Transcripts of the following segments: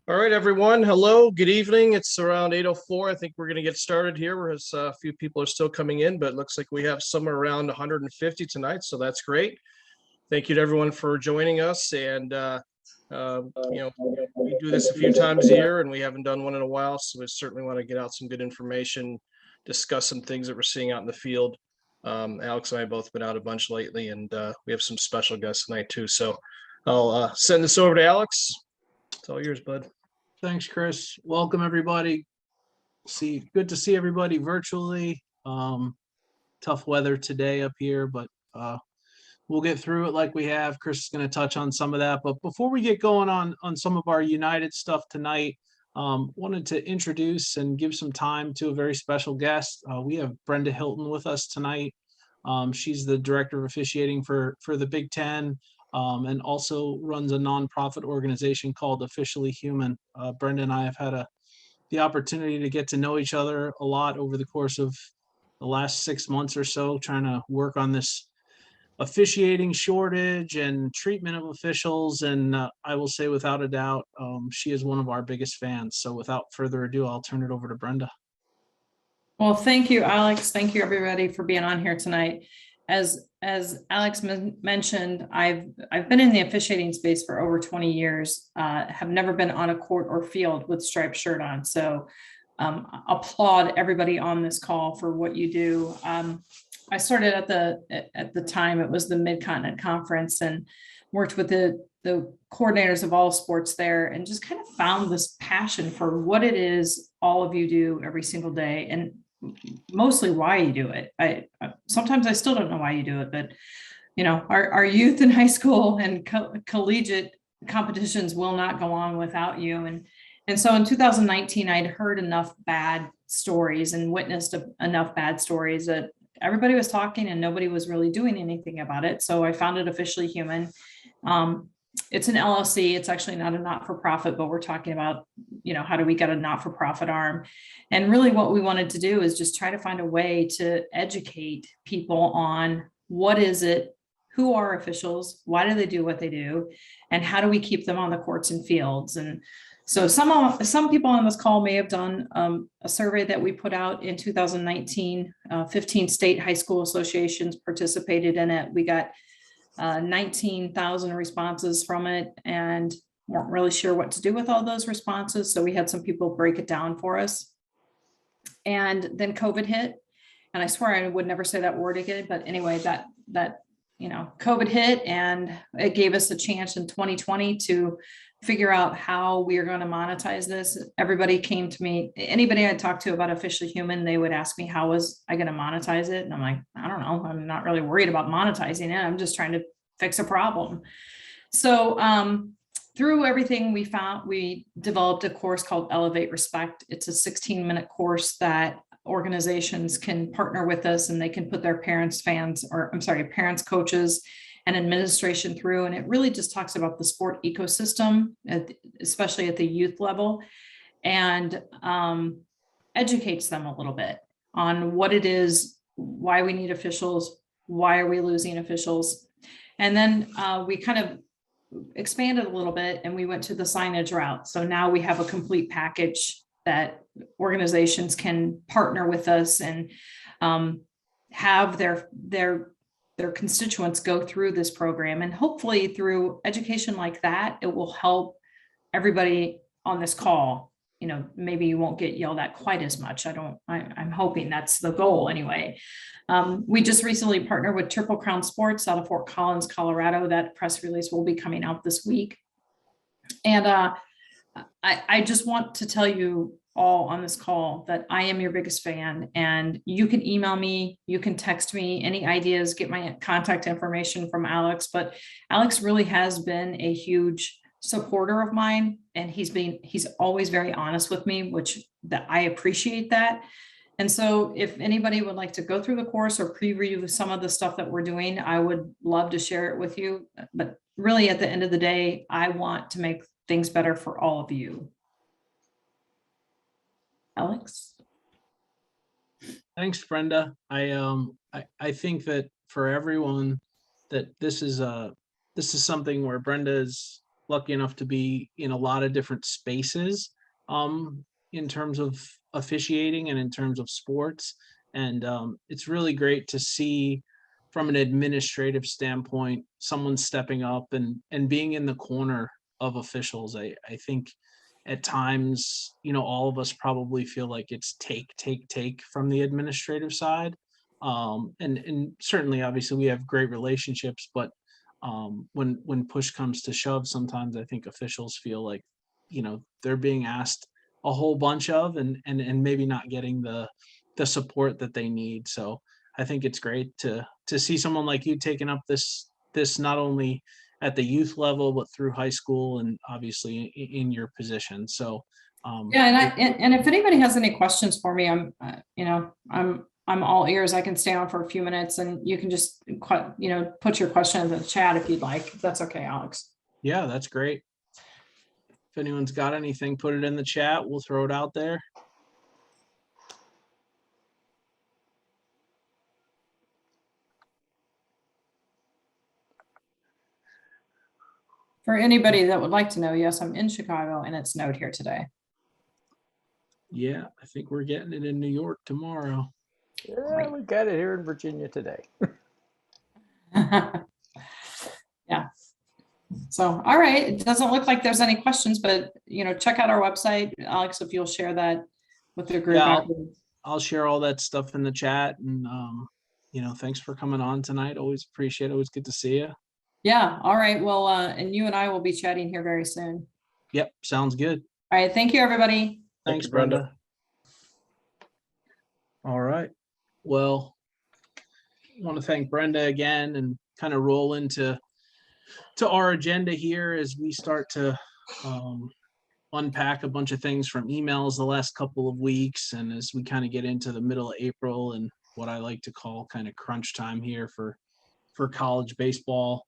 All right, everyone. Hello. Good evening. It's around 8:04. I think we're going to get started here, whereas a few people are still coming in, but it looks like we have somewhere around 150 tonight, so that's great. Thank you to everyone for joining us. And we do this a few times a year, and we haven't done one in a while, so we certainly want to get out some good information, discuss some things that we're seeing out in the field. Alex and I have both been out a bunch lately, and we have some special guests tonight too. So I'll send this over to Alex. It's all yours, bud. Thanks, Chris. Welcome, everybody. Good to see everybody virtually. Tough weather today up here, but we'll get through it like we have. Chris is going to touch on some of that. But before we get going on some of our United stuff tonight, wanted to introduce and give some time to a very special guest. We have Brenda Hilton with us tonight. She's the director of officiating for the Big Ten. And also runs a nonprofit organization called Officially Human. Brenda and I have had the opportunity to get to know each other a lot over the course of the last 6 months or so, trying to work on this officiating shortage and treatment of officials. And I will say without a doubt, she is one of our biggest fans. So without further ado, I'll turn it over to Brenda. Well, thank you, Alex. Thank you, everybody, for being on here tonight. As Alex mentioned, I've been in the officiating space for over 20 years, have never been on a court or field with striped shirt on. So applaud everybody on this call for what you do. I started at the time, it was the Mid-Continent Conference, and worked with the coordinators of all sports there, and just kind of found this passion for what it is all of you do every single day, and mostly why you do it. Sometimes I still don't know why you do it, but our youth in high school and collegiate competitions will not go on without you. And so in 2019, I'd heard enough bad stories and witnessed enough bad stories that everybody was talking and nobody was really doing anything about it. So I founded Officially Human. It's an LLC. It's actually not a not-for-profit, but we're talking about, how do we get a not-for-profit arm? And really what we wanted to do is just try to find a way to educate people on what is it, who are officials, why do they do what they do, and how do we keep them on the courts and fields? And so some people on this call may have done a survey that we put out in 2019. 15 state high school associations participated in it. We got 19,000 responses from it, and weren't really sure what to do with all those responses. So we had some people break it down for us. And then COVID hit, and I swear I would never say that word again, but anyway, that COVID hit, and it gave us a chance in 2020 to figure out how we are going to monetize this. Everybody came to me, anybody I talked to about Officially Human, they would ask me, how was I going to monetize it? And I'm like, I don't know. I'm not really worried about monetizing it. I'm just trying to fix a problem. So through everything we found, we developed a course called Elevate Respect. It's a 16-minute course that organizations can partner with us, and they can put their parents, coaches, and administration through. And it really just talks about the sport ecosystem, especially at the youth level, and educates them a little bit on what it is, why we need officials, why are we losing officials. And then we kind of expanded a little bit, and we went to the signage route. So now we have a complete package that organizations can partner with us and have their constituents go through this program. And hopefully through education like that, it will help everybody on this call. Maybe you won't get yelled at quite as much. I'm hoping that's the goal anyway. We just recently partnered with Triple Crown Sports out of Fort Collins, Colorado. That press release will be coming out this week. And I just want to tell you all on this call that I am your biggest fan, and you can email me, you can text me any ideas, get my contact information from Alex. But Alex really has been a huge supporter of mine, and he's always very honest with me, that I appreciate that. And so if anybody would like to go through the course or preview some of the stuff that we're doing, I would love to share it with you. But really at the end of the day, I want to make things better for all of you. Alex? Thanks, Brenda. I think that for everyone that this is something where Brenda is lucky enough to be in a lot of different spaces in terms of officiating and in terms of sports. And it's really great to see from an administrative standpoint, someone stepping up and being in the corner of officials. I think at times, all of us probably feel like it's take from the administrative side. And certainly, obviously, we have great relationships, but when push comes to shove, sometimes I think officials feel like, they're being asked a whole bunch of and maybe not getting the support that they need. So I think it's great to see someone like you taking up this not only at the youth level but through high school and obviously in your position. So yeah, and if anybody has any questions for me, I'm all ears. I can stay on for a few minutes, and you can just put your question in the chat if you'd like. If that's okay, Alex. Yeah, that's great. If anyone's got anything, put it in the chat. We'll throw it out there. For anybody that would like to know, yes, I'm in Chicago and it snowed here today. Yeah, I think we're getting it in New York tomorrow. Yeah, right. We got it here in Virginia today. Yeah. So, all right. It doesn't look like there's any questions, but check out our website, Alex, if you'll share that with the group. Yeah, I'll share all that stuff in the chat. And thanks for coming on tonight. Always appreciate it. Always good to see you. Yeah. All right. Well, and you and I will be chatting here very soon. Yep. Sounds good. All right. Thank you, everybody. Thanks, you, Brenda. Brenda. All right. Well, I want to thank Brenda again and kind of roll into our agenda here as we start to unpack a bunch of things from emails the last couple of weeks, and as we kind of get into the middle of April and what I like to call kind of crunch time here for college baseball.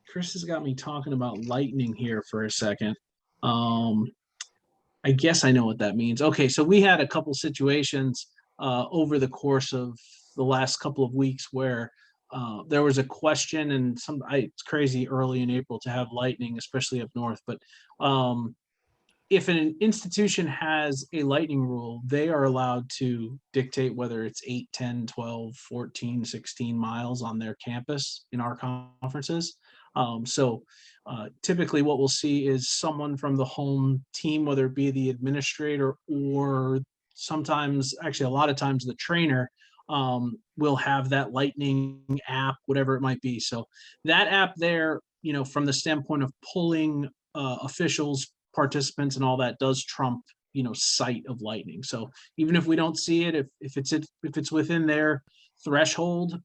Chris has got me talking about lightning here for a second. I guess I know what that means. Okay, so we had a couple situations over the course of the last couple of weeks where there was a question, and it's crazy early in April to have lightning, especially up north. But if an institution has a lightning rule, they are allowed to dictate whether it's 8, 10, 12, 14, 16 miles on their campus in our conferences. So typically what we'll see is someone from the home team, whether it be the administrator or sometimes, actually a lot of times the trainer, will have that lightning app, whatever it might be. So that app there, from the standpoint of pulling officials, participants and all that, does trump sight of lightning. So even if we don't see it, if it's within their threshold,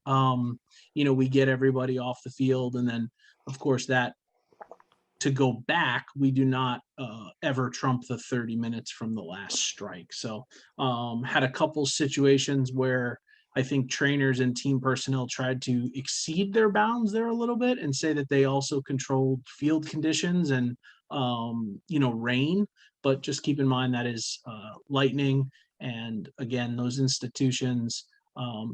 we get everybody off the field. And then of course that to go back, we do not ever trump the 30 minutes from the last strike. So had a couple situations where I think trainers and team personnel tried to exceed their bounds there a little bit and say that they also controlled field conditions and rain, but just keep in mind that is lightning. And again, those institutions,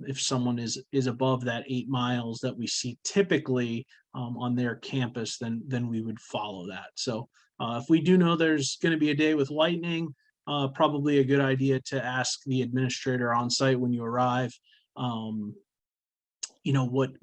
if someone is above that 8 miles that we see typically on their campus, then we would follow that. So if we do know there's going to be a day with lightning, probably a good idea to ask the administrator on site when you arrive,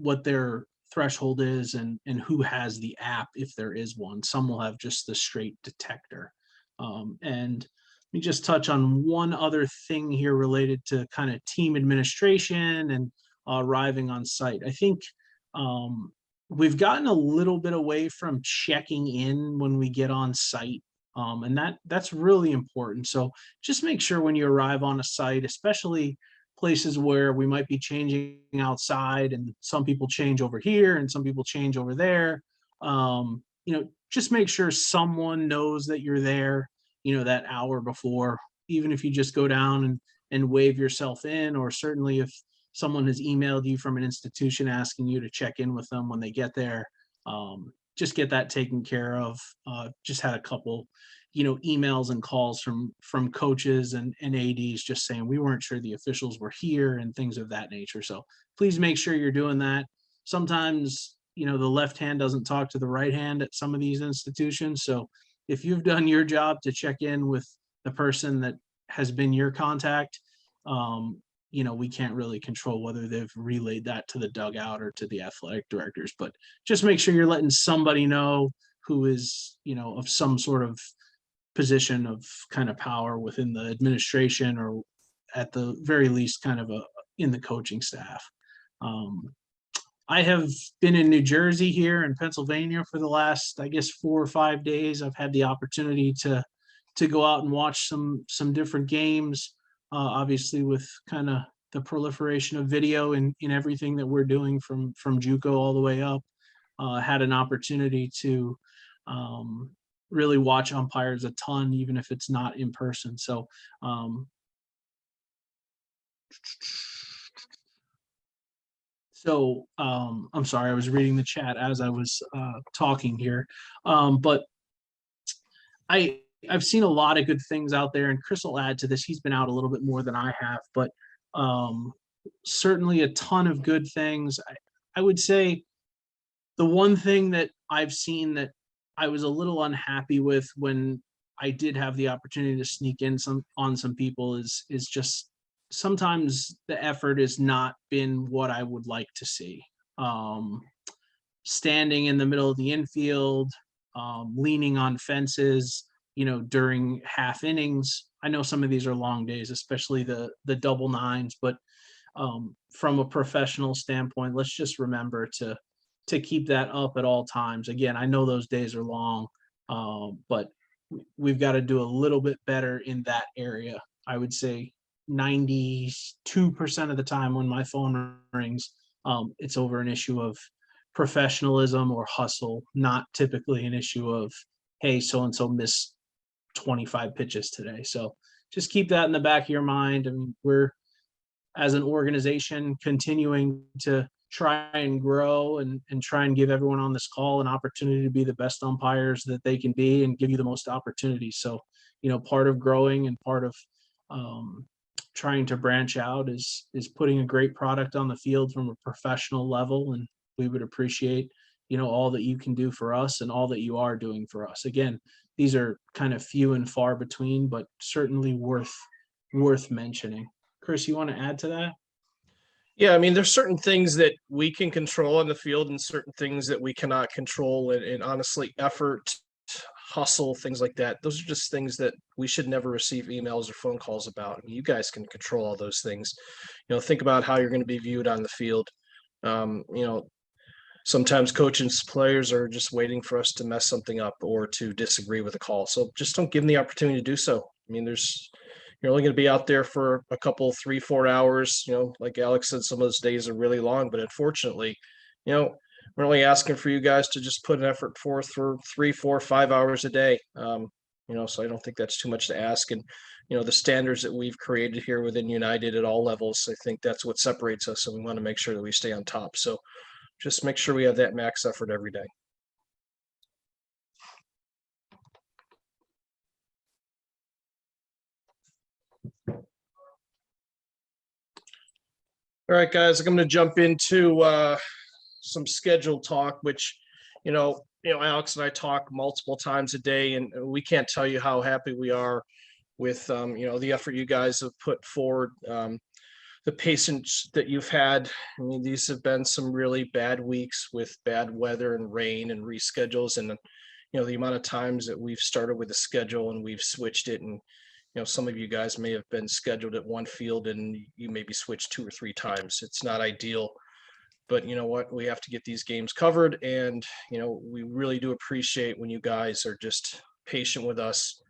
what their threshold is and who has the app, if there is one. Some will have just the straight detector. And let me just touch on one other thing here related to kind of team administration and arriving on site. I think we've gotten a little bit away from checking in when we get on site. And that's really important. So just make sure when you arrive on a site, especially places where we might be changing outside and some people change over here and some people change over there, just make sure someone knows that you're there, that hour before, even if you just go down and wave yourself in, or certainly if someone has emailed you from an institution asking you to check in with them when they get there, just get that taken care of. Just had a couple, emails and calls from coaches and ADs just saying we weren't sure the officials were here and things of that nature. So please make sure you're doing that. Sometimes, the left hand doesn't talk to the right hand at some of these institutions. So if you've done your job to check in with the person that has been your contact, we can't really control whether they've relayed that to the dugout or to the athletic directors, but just make sure you're letting somebody know who is, of some sort of position of kind of power within the administration, or at the very least kind of in the coaching staff. I have been in New Jersey here and Pennsylvania for the last, I guess, 4 or 5 days. I've had the opportunity to go out and watch some different games. Obviously, with kind of the proliferation of video in everything that we're doing from JUCO all the way up, had an opportunity to really watch umpires a ton, even if it's not in person. So I'm sorry, I was reading the chat as I was talking here. But I've seen a lot of good things out there, and Chris will add to this. He's been out a little bit more than I have, but certainly a ton of good things. I would say the one thing that I've seen that I was a little unhappy with when I did have the opportunity to sneak in on some people is just sometimes the effort has not been what I would like to see. Standing in the middle of the infield, leaning on fences, during half innings. I know some of these are long days, especially the double nines, but from a professional standpoint, let's just remember to keep that up at all times. Again, I know those days are long, but we've got to do a little bit better in that area. I would say 92% of the time when my phone rings, it's over an issue of professionalism or hustle, not typically an issue of, hey, so-and-so missed 25 pitches today. So just keep that in the back of your mind. I mean, we're, as an organization, continuing to try and grow and try and give everyone on this call an opportunity to be the best umpires that they can be and give you the most opportunities. So, part of growing and part of trying to branch out is putting a great product on the field from a professional level. And we would appreciate, all that you can do for us and all that you are doing for us. Again, these are kind of few and far between, but certainly worth mentioning. Chris, you want to add to that? Yeah, I mean, there's certain things that we can control on the field and certain things that we cannot control. And honestly, effort, hustle, things like that, those are just things that we should never receive emails or phone calls about. I mean, you guys can control all those things. Think about how you're going to be viewed on the field. Sometimes coaches, players are just waiting for us to mess something up or to disagree with a call. So just don't give them the opportunity to do so. I mean, you're only going to be out there for a couple, 3-4 hours. Like Alex said, some of those days are really long, but unfortunately, we're only asking for you guys to just put an effort forth for 3, 4, 5 hours a day. So I don't think that's too much to ask. And, the standards that we've created here within United at all levels, I think that's what separates us. And we want to make sure that we stay on top. So just make sure we have that max effort every day. All right, guys, I'm going to jump into some schedule talk, which, Alex and I talk multiple times a day, and we can't tell you how happy we are with, the effort you guys have put forward, the patience that you've had. I mean, these have been some really bad weeks with bad weather and rain and reschedules, and, the amount of times that we've started with a schedule and we've switched it, and some of you guys may have been scheduled at one field and you maybe switched 2 or 3 times. It's not ideal, but you know what? We have to get these games covered. And, we really do appreciate when you guys are just patient with us.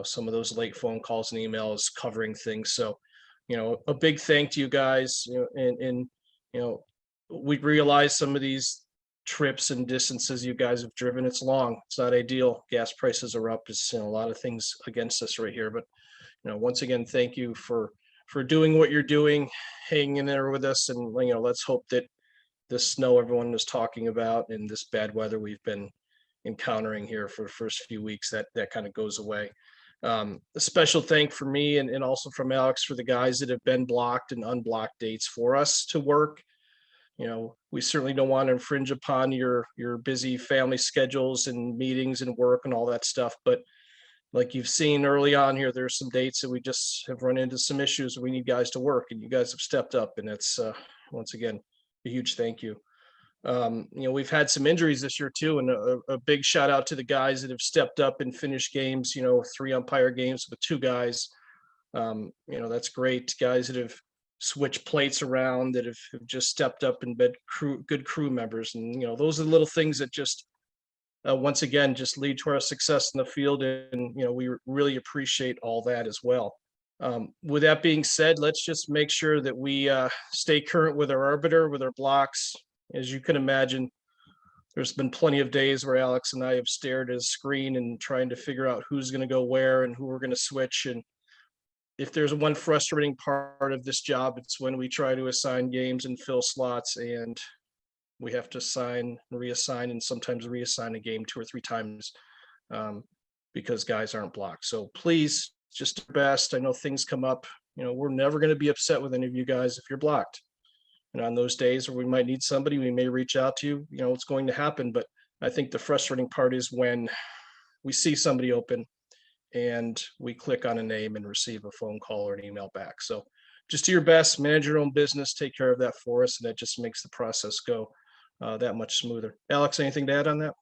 Some of those late phone calls and emails covering things. So, a big thank to you guys, and we realize some of these trips and distances you guys have driven. It's long. It's not ideal. Gas prices are up. It's a lot of things against us right here. But once again, thank you for doing what you're doing, hanging in there with us, and let's hope that this snow everyone is talking about and this bad weather we've been encountering here for the first few weeks, that kind of goes away. A special thank for me and also from Alex for the guys that have been blocked and unblocked dates for us to work. We certainly don't want to infringe upon your busy family schedules and meetings and work and all that stuff. But like you've seen early on here, there's some dates that we just have run into some issues. We need guys to work, and you guys have stepped up, and it's once again a huge thank you. We've had some injuries this year too, and a big shout out to the guys that have stepped up and finished games. 3 umpire games with 2 guys. That's great. Guys that have switched plates around, that have just stepped up and been good crew members, and those are the little things that just once again just lead to our success in the field, and we really appreciate all that as well. With that being said, let's just make sure that we stay current with our arbiter, with our blocks. As you can imagine, there's been plenty of days where Alex and I have stared at a screen and trying to figure out who's going to go where and who we're going to switch. And if there's one frustrating part of this job, it's when we try to assign games and fill slots, and we have to assign, reassign, and sometimes reassign a game 2 or 3 times because guys aren't blocked. So please, just do your best. I know things come up. We're never going to be upset with any of you guys if you're blocked. And on those days where we might need somebody, we may reach out to you. It's going to happen. But I think the frustrating part is when we see somebody open and we click on a name and receive a phone call or an email back. So just do your best, manage your own business, take care of that for us, and that just makes the process go that much smoother. Alex, anything to add on that?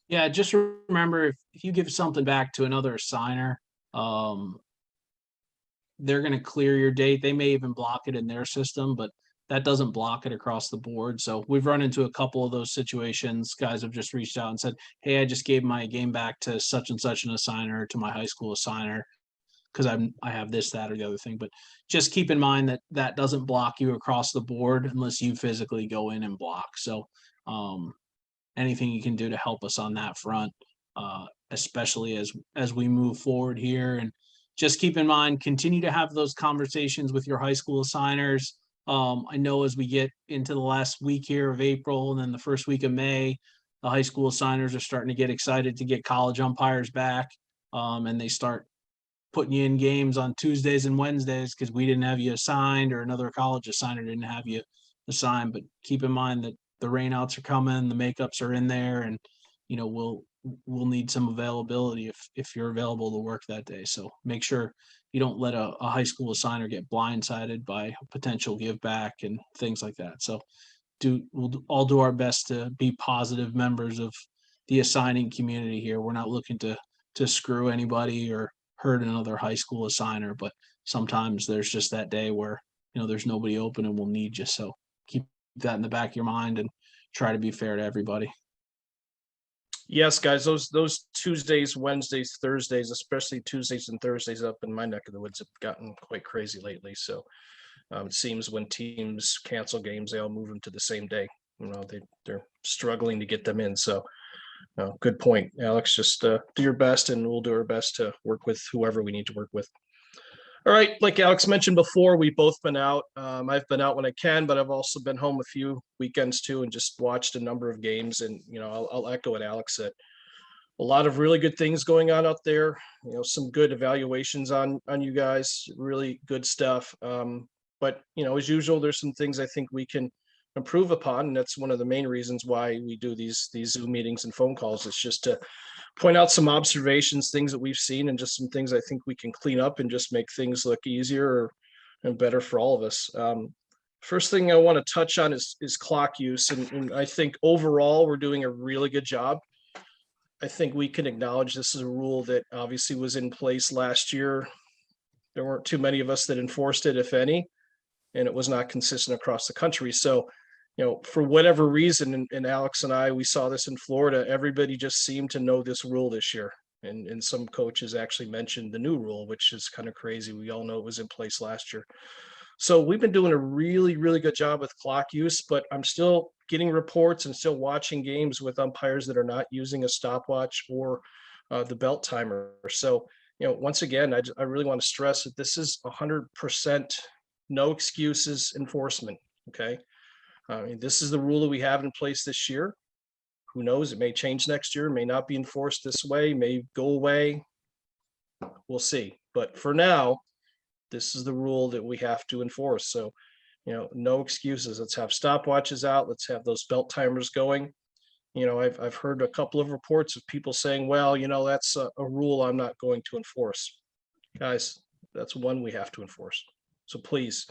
Yeah, just remember, if you give something back to another assigner, they're going to clear your date. They may even block it in their system, but that doesn't block it across the board. So we've run into a couple of those situations. Guys have just reached out and said, hey, I just gave my game back to such and such an assigner, to my high school assigner, because I have this, that, or the other thing. But just keep in mind that that doesn't block you across the board unless you physically go in and block. So anything you can do to help us on that front, especially as we move forward here. And just keep in mind, continue to have those conversations with your high school assigners. I know as we get into the last week here of April and then the first week of May, the high school assigners are starting to get excited to get college umpires back, and they start putting you in games on Tuesdays and Wednesdays because we didn't have you assigned or another college assigner didn't have you assigned. But keep in mind that the rainouts are coming, the makeups are in there, and we'll need some availability if you're available to work that day. So make sure you don't let a high school assigner get blindsided by a potential give back and things like that. So we'll all do our best to be positive members of the assigning community here. We're not looking to screw anybody or hurt another high school assigner, but sometimes there's just that day where there's nobody open and we'll need you. So keep that in the back of your mind and try to be fair to everybody. Yes, guys, those Tuesdays, Wednesdays, Thursdays, especially Tuesdays and Thursdays up in my neck of the woods have gotten quite crazy lately. So it seems when teams cancel games, they all move them to the same day. They're struggling to get them in. So good point, Alex. Just do your best, and we'll do our best to work with whoever we need to work with. All right, like Alex mentioned before, we've both been out. I've been out when I can, but I've also been home a few weekends too and just watched a number of games. And, I'll echo what Alex said. A lot of really good things going on out there. Some good evaluations on you guys, really good stuff. But, as usual, there's some things I think we can improve upon. And that's one of the main reasons why we do these Zoom meetings and phone calls. It's just to point out some observations, things that we've seen, and just some things I think we can clean up and just make things look easier and better for all of us. First thing I want to touch on is clock use. And I think overall, we're doing a really good job. I think we can acknowledge this is a rule that obviously was in place last year. There weren't too many of us that enforced it, if any, and it was not consistent across the country. So, for whatever reason, and Alex and I, we saw this in Florida, everybody just seemed to know this rule this year. And some coaches actually mentioned the new rule, which is kind of crazy. We all know it was in place last year. So we've been doing a really, really good job with clock use, but I'm still getting reports and still watching games with umpires that are not using a stopwatch or the belt timer. So, once again, I really want to stress that this is 100% no excuses enforcement. Okay. This is the rule that we have in place this year. Who knows? It may change next year, may not be enforced this way, may go away. We'll see. But for now, this is the rule that we have to enforce. So, No excuses. Let's have stopwatches out. Let's have those belt timers going. I've heard a couple of reports of people saying, well, that's a rule I'm not going to enforce. Guys, that's one we have to enforce. So please,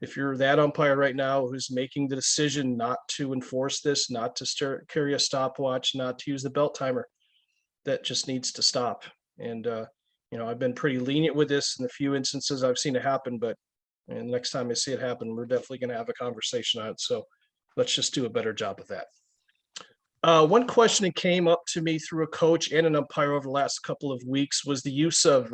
if you're that umpire right now who's making the decision not to enforce this, not to carry a stopwatch, not to use the belt timer, that just needs to stop. And, I've been pretty lenient with this in the few instances I've seen it happen, but the next time I see it happen, we're definitely going to have a conversation on it. So let's just do a better job of that. One question that came up to me through a coach and an umpire over the last couple of weeks was the use of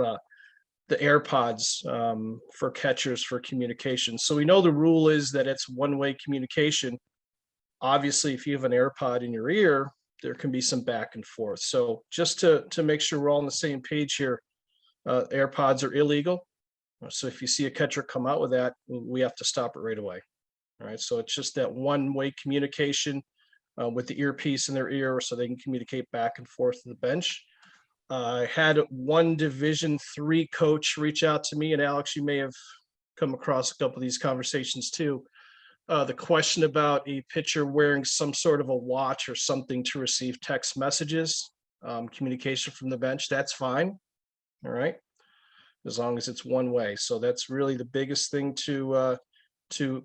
the AirPods for catchers for communication. So we know the rule is that it's one-way communication. Obviously, if you have an AirPod in your ear, there can be some back and forth. So just to make sure we're all on the same page here, AirPods are illegal. So if you see a catcher come out with that, we have to stop it right away. All right. So it's just that one-way communication with the earpiece in their ear so they can communicate back and forth to the bench. I had one Division III coach reach out to me, and Alex, you may have come across a couple of these conversations too. The question about a pitcher wearing some sort of a watch or something to receive text messages, communication from the bench, that's fine. All right. As long as it's one way. So that's really the biggest thing to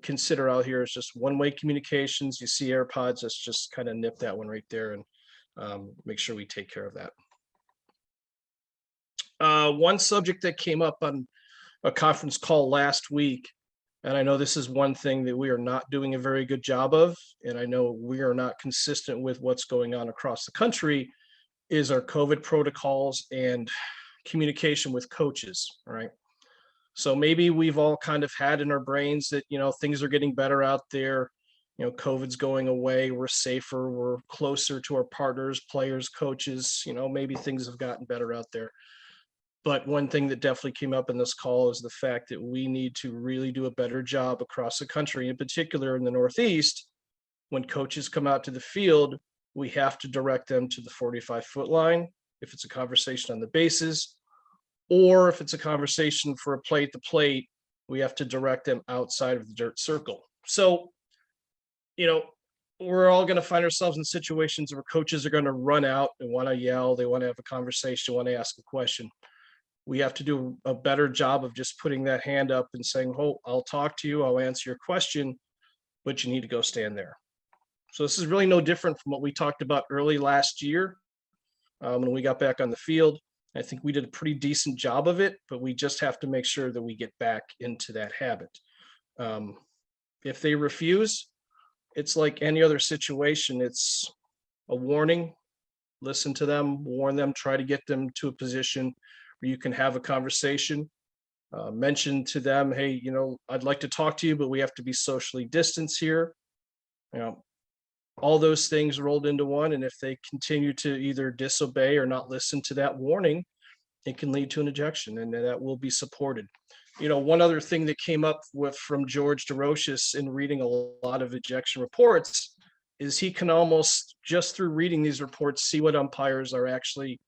consider out here is just one-way communications. You see AirPods, let's just kind of nip that one right there and make sure we take care of that. One subject that came up on a conference call last week, and I know this is one thing that we are not doing a very good job of, and I know we are not consistent with what's going on across the country, is our COVID protocols and communication with coaches, right? So maybe we've all kind of had in our brains that, things are getting better out there. COVID's going away. We're safer. We're closer to our partners, players, coaches. Maybe things have gotten better out there. But one thing that definitely came up in this call is the fact that we need to really do a better job across the country, in particular in the Northeast. When coaches come out to the field, we have to direct them to the 45-foot line. If it's a conversation on the bases, or if it's a conversation for a plate to plate, we have to direct them outside of the dirt circle. So, we're all going to find ourselves in situations where coaches are going to run out and want to yell, they want to have a conversation, want to ask a question. We have to do a better job of just putting that hand up and saying, oh, I'll talk to you, I'll answer your question, but you need to go stand there. So this is really no different from what we talked about early last year when we got back on the field. I think we did a pretty decent job of it, but we just have to make sure that we get back into that habit. If they refuse, it's like any other situation. It's a warning, listen to them, warn them, try to get them to a position where you can have a conversation, mention to them, hey, I'd like to talk to you, but we have to be socially distanced here. All those things rolled into one. And if they continue to either disobey or not listen to that warning, it can lead to an ejection, and that will be supported. One other thing that came up from George DeRoches in reading a lot of ejection reports is he can almost, just through reading these reports, see what umpires are actually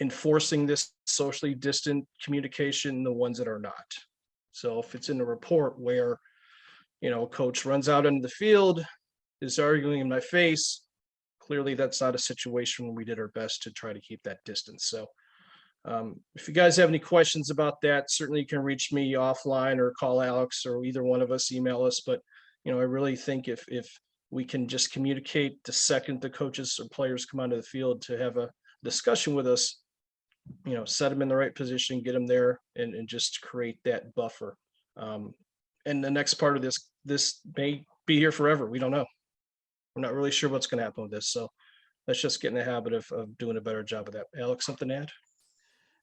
enforcing this socially distant communication, the ones that are not. So if it's in a report where, a coach runs out into the field, is arguing in my face, clearly that's not a situation where we did our best to try to keep that distance. So if you guys have any questions about that, certainly you can reach me offline or call Alex, or either one of us, email us. But, I really think if we can just communicate the second the coaches or players come onto the field to have a discussion with us, set them in the right position, get them there, and just create that buffer. And the next part of this may be here forever. We don't know. We're not really sure what's going to happen with this. So let's just get in the habit of doing a better job of that. Alex, something to add?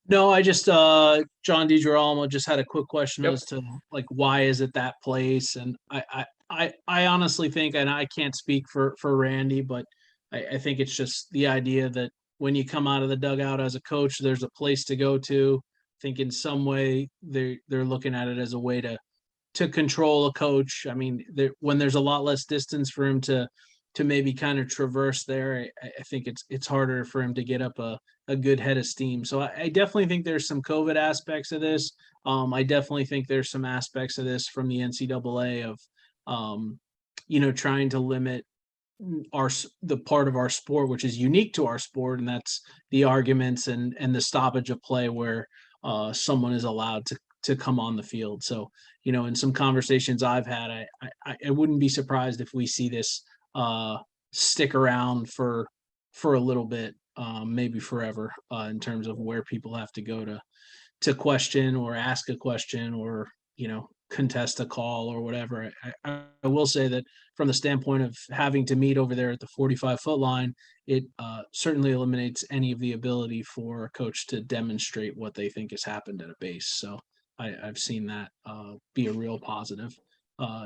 No, I just, John DiGirolamo just had a quick question Yep. as to why is it that place? And I honestly think, and I can't speak for Randy, but I think it's just the idea that when you come out of the dugout as a coach, there's a place to go to. I think in some way they're looking at it as a way to control a coach. I mean, when there's a lot less distance for him to maybe kind of traverse there. I think it's harder for him to get up a good head of steam. So I definitely think there's some COVID aspects of this. I definitely think there's some aspects of this from the NCAA of, trying to limit the part of our sport which is unique to our sport, and that's the arguments and the stoppage of play where someone is allowed to come on the field. So in some conversations I've had, I wouldn't be surprised if we see this stick around for a little bit, maybe forever, in terms of where people have to go to question or ask a question or contest a call or whatever. I will say that from the standpoint of having to meet over there at the 45-foot line, it certainly eliminates any of the ability for a coach to demonstrate what they think has happened at a base. So I've seen that be a real positive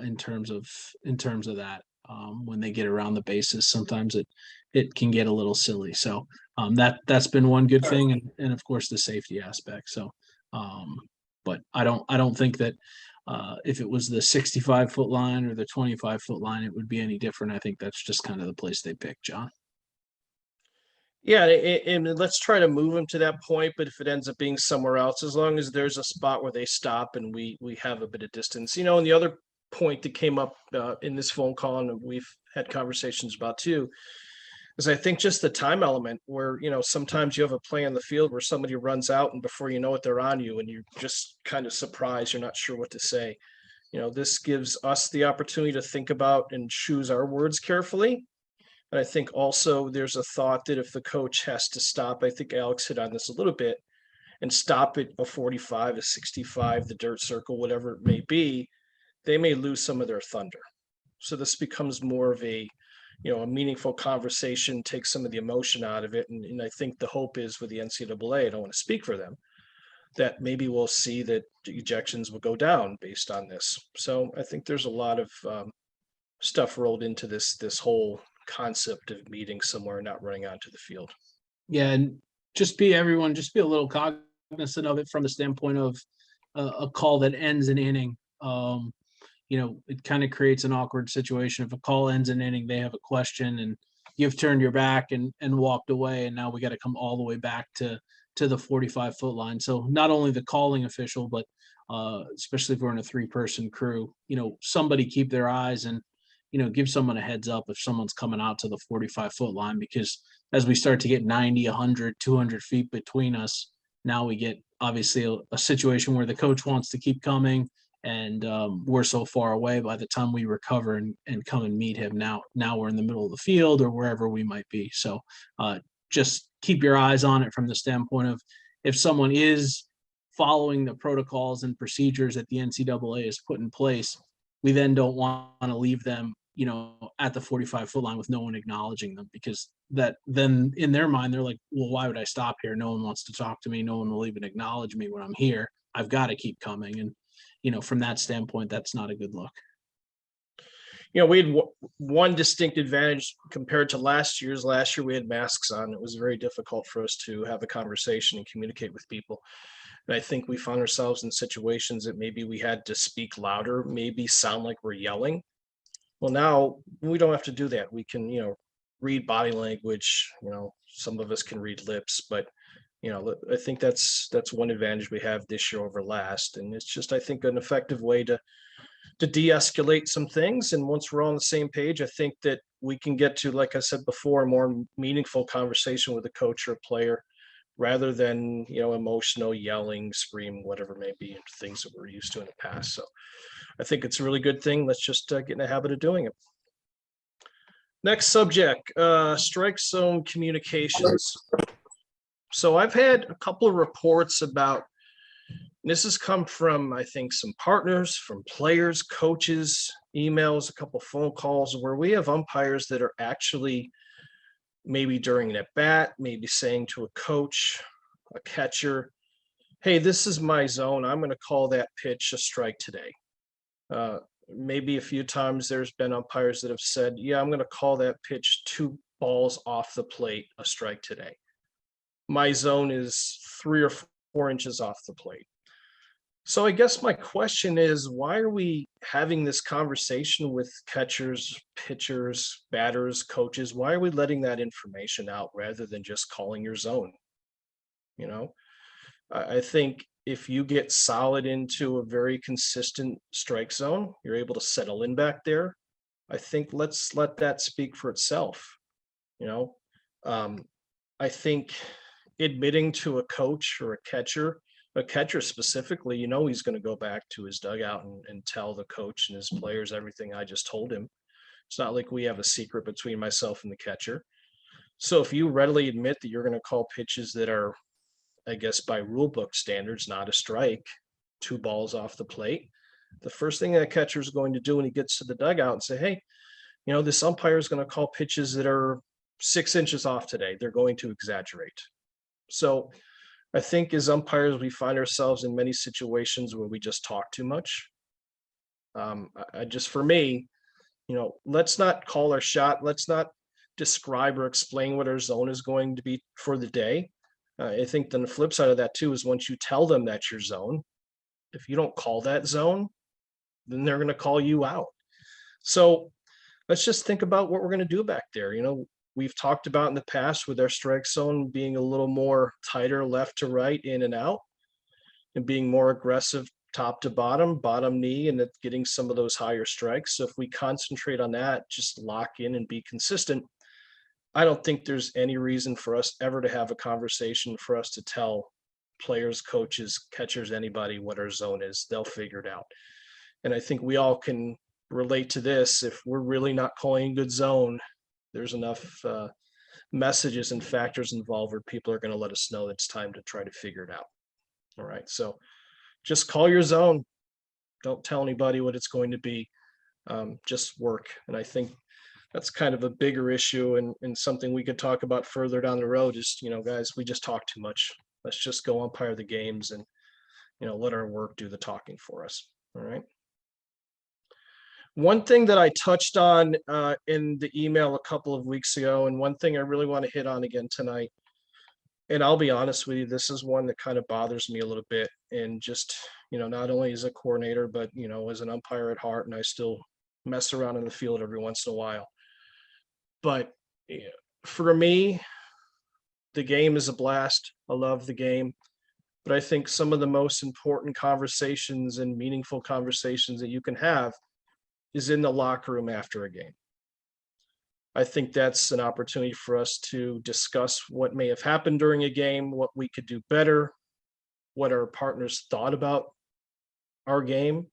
in terms of that. When they get around the bases, sometimes it can get a little silly. So that's been one good thing, and of course the safety aspect. So, but I don't think that if it was the 65-foot line or the 25-foot line, it would be any different. I think that's just kind of the place they pick, John. Yeah, and let's try to move them to that point, but if it ends up being somewhere else, as long as there's a spot where they stop and we have a bit of distance. And the other point that came up in this phone call, and we've had conversations about too, is I think just the time element where, sometimes you have a play on the field where somebody runs out and before you know it, they're on you and you're just kind of surprised. You're not sure what to say. This gives us the opportunity to think about and choose our words carefully. And I think also there's a thought that if the coach has to stop, I think Alex hit on this a little bit, and stop at a 45, a 65, the dirt circle, whatever it may be, they may lose some of their thunder. So this becomes more of a meaningful conversation, take some of the emotion out of it. And I think the hope is with the NCAA, I don't want to speak for them, that maybe we'll see that ejections will go down based on this. So I think there's a lot of stuff rolled into this whole concept of meeting somewhere, not running onto the field. Yeah, and just be a little cognizant of it from the standpoint of a call that ends an inning. It kind of creates an awkward situation. If a call ends an inning, they have a question and you've turned your back and walked away, and now we got to come all the way back to the 45-foot line. So not only the calling official, but especially if we're in a 3-person crew, somebody keep their eyes and give someone a heads up if someone's coming out to the 45-foot line, because as we start to get 90, 100, 200 feet between us, now we get obviously a situation where the coach wants to keep coming, and we're so far away by the time we recover and come and meet him. Now we're in the middle of the field or wherever we might be. So just keep your eyes on it from the standpoint of if someone is following the protocols and procedures that the NCAA has put in place, we then don't want to leave them, at the 45-foot line with no one acknowledging them, because that then in their mind, they're like, well, why would I stop here? No one wants to talk to me. No one will even acknowledge me when I'm here. I've got to keep coming. And, from that standpoint, that's not a good look. We had one distinct advantage compared to last year. Last year we had masks on. It was very difficult for us to have a conversation and communicate with people. And I think we found ourselves in situations that maybe we had to speak louder, maybe sound like we're yelling. Well, now we don't have to do that. We can, read body language. Some of us can read lips, but I think that's one advantage we have this year over last. And it's just, I think, an effective way to de-escalate some things. And once we're on the same page, I think that we can get to, like I said before, a more meaningful conversation with a coach or a player, rather than, emotional yelling, scream, whatever it may be, things that we're used to in the past. So I think it's a really good thing. Let's just get in the habit of doing it. Next subject, strike zone communications. So I've had a couple of reports about, this has come from, I think, some partners, from players, coaches, emails, a couple phone calls, where we have umpires that are actually maybe during an at-bat, maybe saying to a coach, a catcher, hey, this is my zone. I'm going to call that pitch a strike today. Maybe a few times there's been umpires that have said, yeah, I'm going to call that pitch 2 balls off the plate a strike today. My zone is 3 or 4 inches off the plate. So I guess my question is, why are we having this conversation with catchers, pitchers, batters, coaches? Why are we letting that information out rather than just calling your zone? You know, I think if you get solid into a very consistent strike zone, you're able to settle in back there. I think let's let that speak for itself. You know, um, I think admitting to a coach or a catcher specifically, he's going to go back to his dugout and tell the coach and his players everything I just told him. It's not like we have a secret between myself and the catcher. So if you readily admit that you're going to call pitches that are, I guess, by rule book standards, not a strike, 2 balls off the plate, the first thing that catcher is going to do when he gets to the dugout and say, hey, this umpire is going to call pitches that are 6 inches off today. They're going to exaggerate. So I think as umpires, we find ourselves in many situations where we just talk too much. For me, let's not call our shot. Let's not describe or explain what our zone is going to be for the day. I think then the flip side of that too is once you tell them that's your zone, if you don't call that zone, then they're going to call you out. So let's just think about what we're going to do back there. We've talked about in the past with our strike zone being a little more tighter left to right, in and out, and being more aggressive top to bottom knee, and getting some of those higher strikes. So if we concentrate on that, just lock in and be consistent, I don't think there's any reason for us ever to have a conversation for us to tell players, coaches, catchers, anybody what our zone is. They'll figure it out. And I think we all can relate to this. If we're really not calling a good zone, there's enough messages and factors involved where people are going to let us know it's time to try to figure it out. All right. So just call your zone. Don't tell anybody what it's going to be. Just work. And I think that's kind of a bigger issue and something we could talk about further down the road. Is, guys, we just talk too much. Let's just go umpire the games and, let our work do the talking for us. All right. One thing that I touched on in the email a couple of weeks ago, and one thing I really want to hit on again tonight, and I'll be honest with you, this is one that kind of bothers me a little bit. And just, not only as a coordinator, but, as an umpire at heart, and I still mess around in the field every once in a while. But for me, the game is a blast. I love the game. But I think some of the most important conversations and meaningful conversations that you can have is in the locker room after a game. I think that's an opportunity for us to discuss what may have happened during a game, what we could do better, what our partners thought about our game.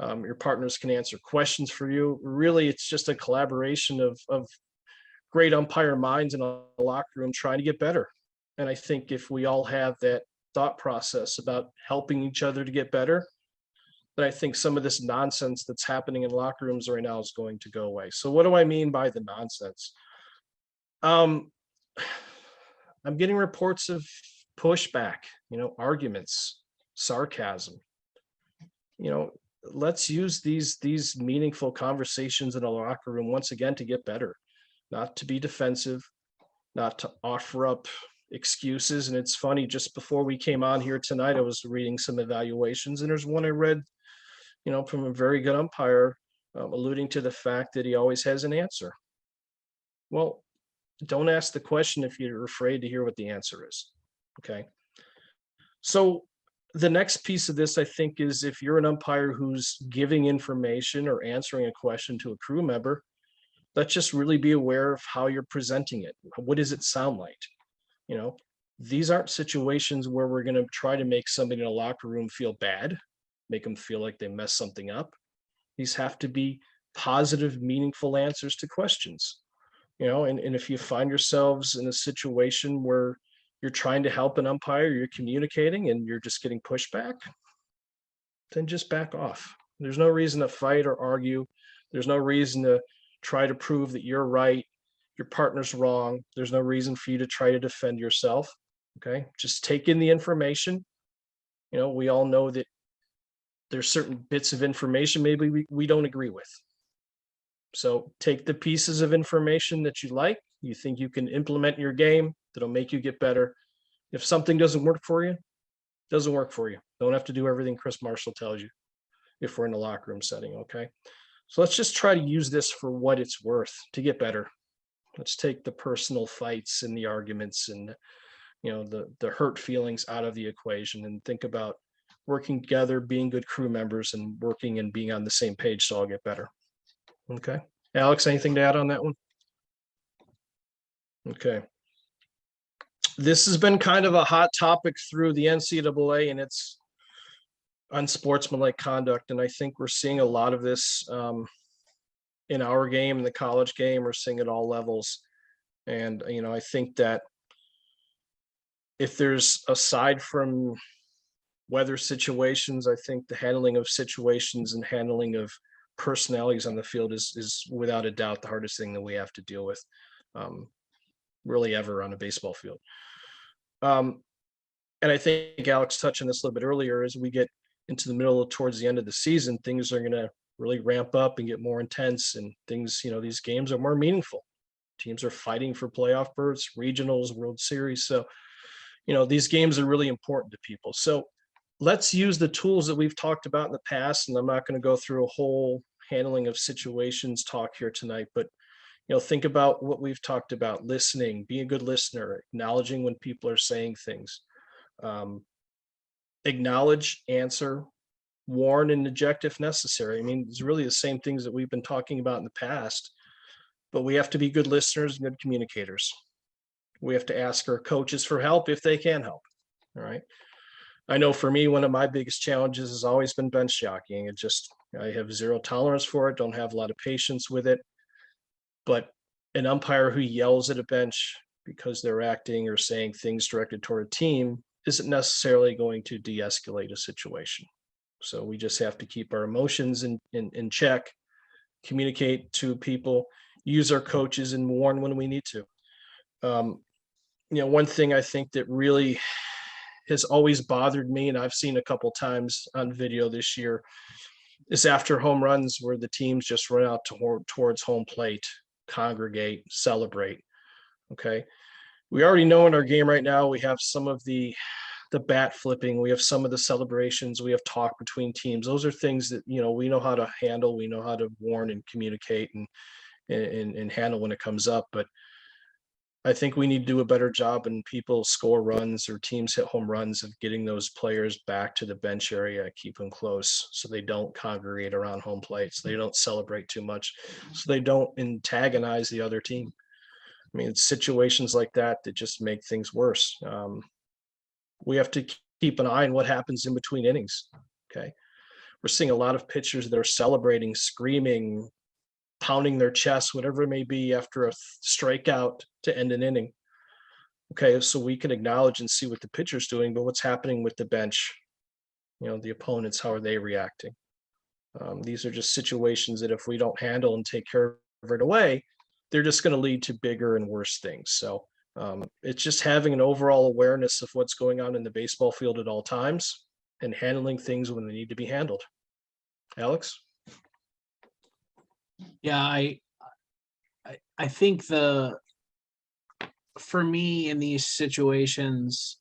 Your partners can answer questions for you. Really, it's just a collaboration of great umpire minds in a locker room trying to get better. And I think if we all have that thought process about helping each other to get better, then I think some of this nonsense that's happening in locker rooms right now is going to go away. So what do I mean by the nonsense? I'm getting reports of pushback, arguments, sarcasm. Let's use these meaningful conversations in a locker room once again to get better, not to be defensive, not to offer up excuses. And it's funny, just before we came on here tonight, I was reading some evaluations, and there's one I read, from a very good umpire, alluding to the fact that he always has an answer. Well, don't ask the question if you're afraid to hear what the answer is. Okay. So the next piece of this, I think, is if you're an umpire who's giving information or answering a question to a crew member, let's just really be aware of how you're presenting it. What does it sound like? These aren't situations where we're going to try to make somebody in a locker room feel bad, make them feel like they messed something up. These have to be positive, meaningful answers to questions. And if you find yourselves in a situation where you're trying to help an umpire, you're communicating and you're just getting pushback, then just back off. There's no reason to fight or argue. There's no reason to try to prove that you're right, your partner's wrong. There's no reason for you to try to defend yourself. Okay, just take in the information. We all know that there's certain bits of information maybe we don't agree with. So take the pieces of information that you like, you think you can implement in your game, that'll make you get better. If something doesn't work for you, Doesn't work for you. Don't have to do everything Chris Marshall tells you if we're in a locker room setting, okay? So let's just try to use this for what it's worth to get better. Let's take the personal fights and the arguments and the hurt feelings out of the equation and think about working together, being good crew members, and working and being on the same page so I'll get better. Okay. Alex, anything to add on that one? Okay. This has been kind of a hot topic through the NCAA and its unsportsmanlike conduct. And I think we're seeing a lot of this in our game, in the college game. We're seeing at all levels. And, I think that if there's, aside from weather situations, I think the handling of situations and handling of personalities on the field is without a doubt the hardest thing that we have to deal with really ever on a baseball field. And I think Alex touched on this a little bit earlier. As we get into the middle towards the end of the season, things are going to really ramp up and get more intense, and things, these games are more meaningful. Teams are fighting for playoff berths, regionals, World Series. So, these games are really important to people. So let's use the tools that we've talked about in the past. And I'm not going to go through a whole handling of situations talk here tonight, but think about what we've talked about: listening, be a good listener, acknowledging when people are saying things, acknowledge, answer, warn, and eject if necessary. I mean, it's really the same things that we've been talking about in the past, but we have to be good listeners and good communicators. We have to ask our coaches for help if they can help. All right. I know for me, one of my biggest challenges has always been bench jockeying. I have zero tolerance for it, don't have a lot of patience with it. But an umpire who yells at a bench because they're acting or saying things directed toward a team isn't necessarily going to de-escalate a situation. So we just have to keep our emotions in check, communicate to people, use our coaches, and warn when we need to. One thing I think that really has always bothered me, and I've seen a couple times on video this year, is after home runs where the teams just run out towards home plate, congregate, celebrate. Okay. We already know in our game right now, we have some of the bat flipping, we have some of the celebrations, we have talk between teams. Those are things that, we know how to handle, we know how to warn and communicate and handle when it comes up. But I think we need to do a better job when people score runs or teams hit home runs of getting those players back to the bench area, keep them close so they don't congregate around home plate, so they don't celebrate too much, so they don't antagonize the other team. I mean, it's situations like that just make things worse. We have to keep an eye on what happens in between innings. Okay. We're seeing a lot of pitchers that are celebrating, screaming, pounding their chest, whatever it may be, after a strikeout to end an inning. Okay, so we can acknowledge and see what the pitcher's doing, but what's happening with the bench? The opponents, how are they reacting? These are just situations that if we don't handle and take care of right away, they're just going to lead to bigger and worse things. So it's just having an overall awareness of what's going on in the baseball field at all times and handling things when they need to be handled. Alex? Yeah, I think for me in these situations,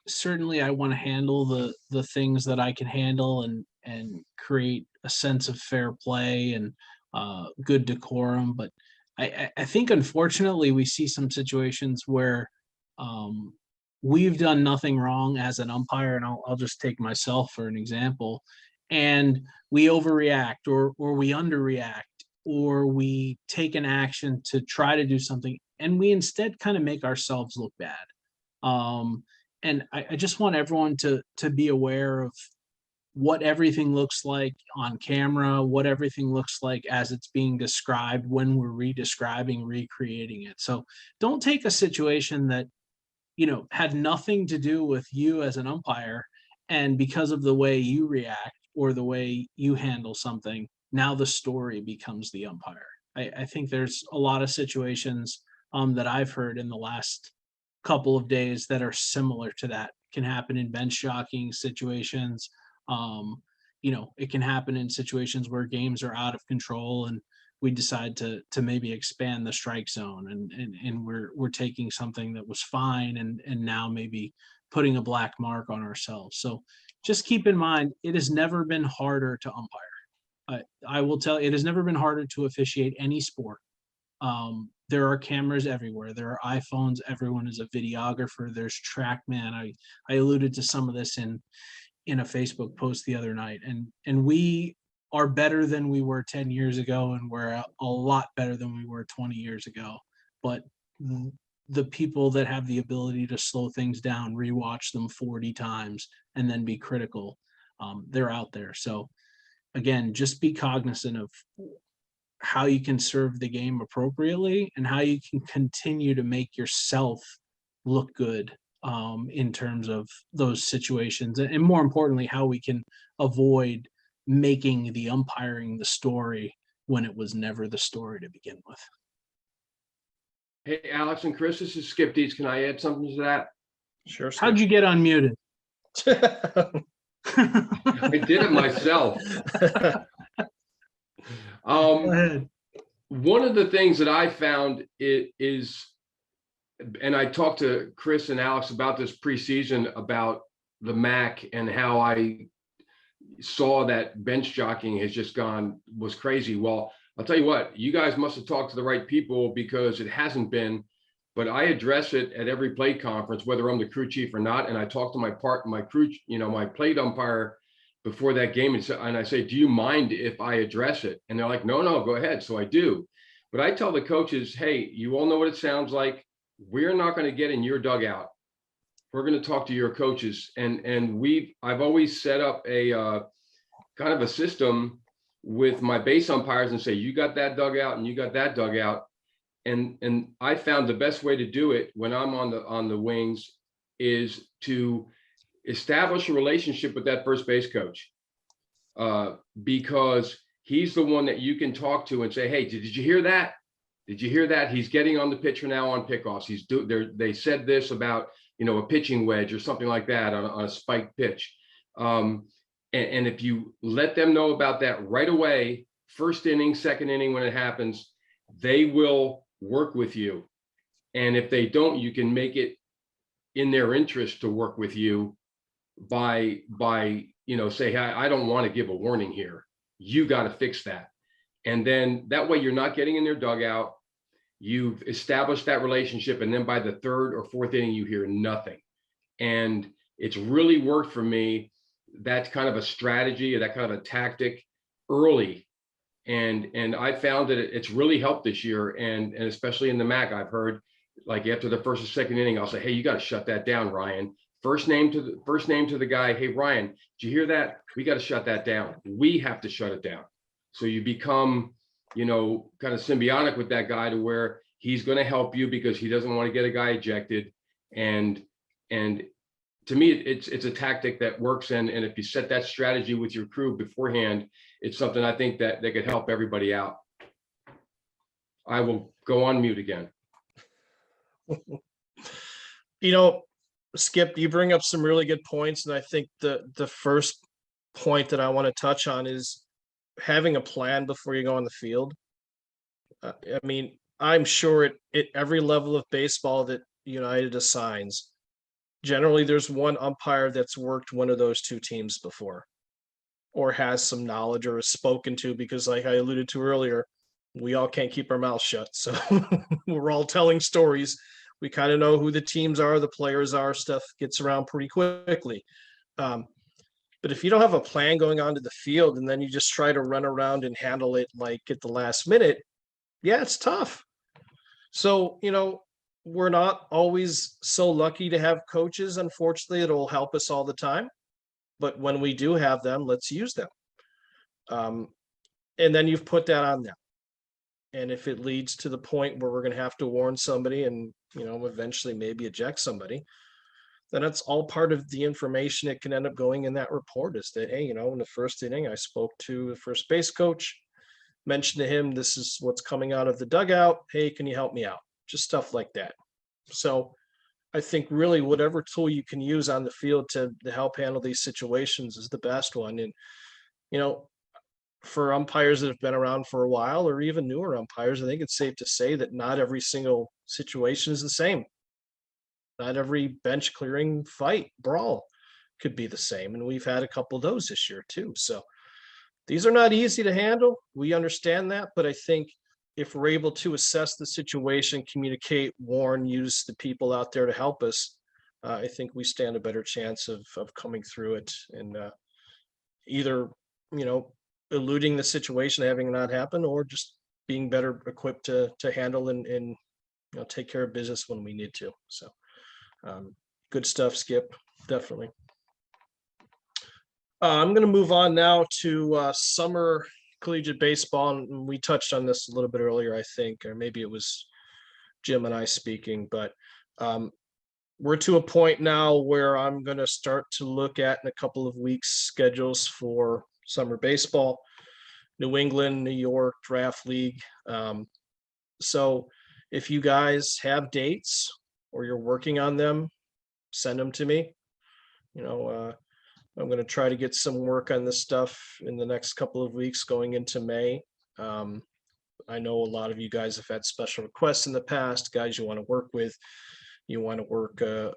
certainly I want to handle the things that I can handle and create a sense of fair play and good decorum. But I think unfortunately we see some situations where we've done nothing wrong as an umpire, and I'll just take myself for an example, and we overreact or we underreact, or we take an action to try to do something, and we instead kind of make ourselves look bad. And I just want everyone to be aware of what everything looks like on camera, what everything looks like as it's being described when we're redescribing, recreating it. So don't take a situation that, had nothing to do with you as an umpire, and because of the way you react or the way you handle something, now the story becomes the umpire. I think there's a lot of situations that I've heard in the last couple of days that are similar to that. Can happen in bench jockeying situations. It can happen in situations where games are out of control and we decide to maybe expand the strike zone, and we're taking something that was fine and now maybe putting a black mark on ourselves. So just keep in mind, it has never been harder to umpire. I will tell you, it has never been harder to officiate any sport. There are cameras everywhere. There are iPhones. Everyone is a videographer. There's TrackMan. I alluded to some of this in a Facebook post the other night, and we are better than we were 10 years ago, and we're a lot better than we were 20 years ago. But the people that have the ability to slow things down, rewatch them 40 times, and then be critical, they're out there. So again, just be cognizant of how you can serve the game appropriately and how you can continue to make yourself look good in terms of those situations. And more importantly, how we can avoid making the umpiring the story when it was never the story to begin with. Hey, Alex and Chris, this is Skip Dietz. Can I add something to that? Sure. How'd you get unmuted? I did it myself. Go ahead. One of the things that I found is, and I talked to Chris and Alex about this preseason about the MAC and how I saw that bench jockeying has just was crazy. Well, I'll tell you what, you guys must have talked to the right people, because it hasn't been, but I address it at every plate conference, whether I'm the crew chief or not. And I talk to my crew, my plate umpire before that game, and I say, do you mind if I address it? And they're like, no, go ahead. So I do. But I tell the coaches, hey, you all know what it sounds like. We're not going to get in your dugout. We're going to talk to your coaches. And I've always set up a kind of a system with my base umpires and say, you got that dugout and you got that dugout. And I found the best way to do it when I'm on the wings is to establish a relationship with that first base coach, because he's the one that you can talk to and say, hey, did you hear that? Did you hear that? He's getting on the pitcher now on pickoffs. They said this about, a pitching wedge or something like that on a spiked pitch. And if you let them know about that right away, first inning, second inning, when it happens, they will work with you. And if they don't, you can make it in their interest to work with you by say, hey, I don't want to give a warning here. You got to fix that. And then that way you're not getting in their dugout. You've established that relationship. And then by the third or fourth inning, you hear nothing. And it's really worked for me. That's kind of a strategy, or that kind of a tactic early. And I found that it's really helped this year. And especially in the MAC, I've heard, like, after the first or second inning, I'll say, hey, you got to shut that down, Ryan. First name to the guy. Hey, Ryan, did you hear that? We got to shut that down. We have to shut it down. So you become, kind of symbiotic with that guy, to where he's going to help you because he doesn't want to get a guy ejected. And to me, it's a tactic that works. And if you set that strategy with your crew beforehand, it's something I think that could help everybody out. I will go on mute again. Skip, you bring up some really good points. And I think the first point that I want to touch on is having a plan before you go on the field. I'm sure at every level of baseball that United assigns, generally there's one umpire that's worked one of those two teams before, or has some knowledge, or is spoken to, because like I alluded to earlier, we all can't keep our mouths shut. So we're all telling stories. We kind of know who the teams are, the players are, stuff gets around pretty quickly. But if you don't have a plan going on to the field, and then you just try to run around and handle it like at the last minute, yeah, it's tough. So, we're not always so lucky to have coaches, unfortunately, that'll help us all the time. But when we do have them, let's use them. And then you've put that on them. And if it leads to the point where we're going to have to warn somebody and, eventually maybe eject somebody, then it's all part of the information that can end up going in that report, is that, hey, in the first inning, I spoke to the first base coach, mentioned to him, this is what's coming out of the dugout. Hey, can you help me out? Just stuff like that. So I think really whatever tool you can use on the field to help handle these situations is the best one. And, for umpires that have been around for a while, or even newer umpires, I think it's safe to say that not every single situation is the same. not every bench clearing fight, brawl could be the same. And we've had a couple of those this year too. So these are not easy to handle. We understand that, but I think if we're able to assess the situation, communicate, warn, use the people out there to help us, I think we stand a better chance of coming through it and either, eluding the situation, having it not happen, or just being better equipped to handle and take care of business when we need to. So good stuff, Skip, definitely. I'm going to move on now to summer collegiate baseball, and we touched on this a little bit earlier, I think, or maybe it was Jim and I speaking, but we're to a point now where I'm going to start to look at in a couple of weeks schedules for summer baseball, New England, New York Draft League. So if you guys have dates or you're working on them, send them to me. I'm going to try to get some work on this stuff in the next couple of weeks going into May. I know a lot of you guys have had special requests in the past, guys you want to work with. You want to work, a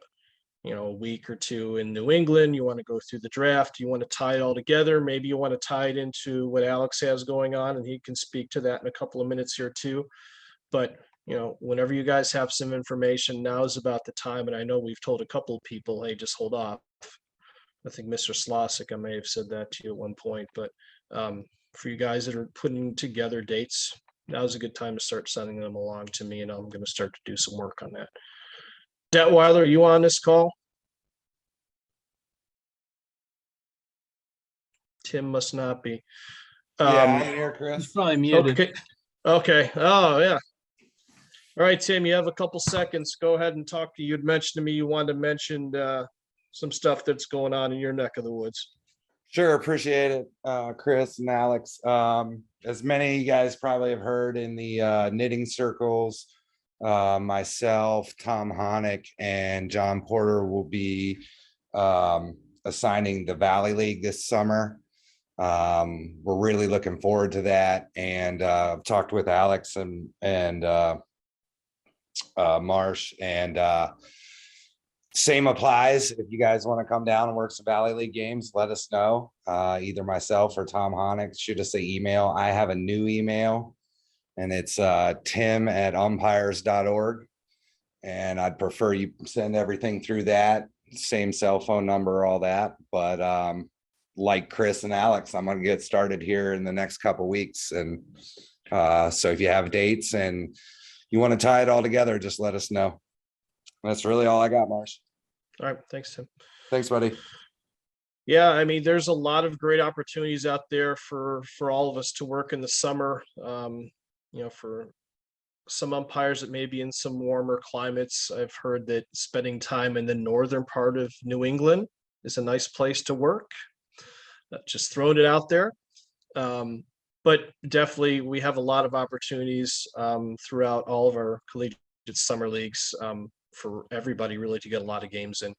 week or two in New England. You want to go through the draft. You want to tie it all together. Maybe you want to tie it into what Alex has going on, and he can speak to that in a couple of minutes here too. But whenever you guys have some information, now is about the time. And I know we've told a couple of people, hey, just hold off. I think Mr. Slosik, I may have said that to you at one point, but for you guys that are putting together dates, now's a good time to start sending them along to me, and I'm going to start to do some work on that. Detweiler, are you on this call? Tim must not be. I'm here, Chris. He's probably muted. Okay. Oh, yeah. All right, Tim, you have a couple seconds. Go ahead and talk. You'd mentioned to me you wanted to mention some stuff that's going on in your neck of the woods. Sure, appreciate it, Chris and Alex. As many of you guys probably have heard in the knitting circles, myself, Tom Honick, and John Porter will be assigning the Valley League this summer. We're really looking forward to that, and I've talked with Alex and Marsh, and same applies. If you guys want to come down and work some Valley League games, let us know. Either myself or Tom Honick, shoot us an email. I have a new email, and it's tim@umpires.org. And I'd prefer you send everything through that, same cell phone number, all that. But like Chris and Alex, I'm going to get started here in the next couple of weeks. And so if you have dates and you want to tie it all together, just let us know. That's really all I got, Marsh. All right. Thanks, Tim. Thanks, buddy. Yeah, I mean, there's a lot of great opportunities out there for all of us to work in the summer. For some umpires that may be in some warmer climates, I've heard that spending time in the northern part of New England is a nice place to work. Just throwing it out there. But definitely we have a lot of opportunities throughout all of our collegiate summer leagues for everybody really to get a lot of games in.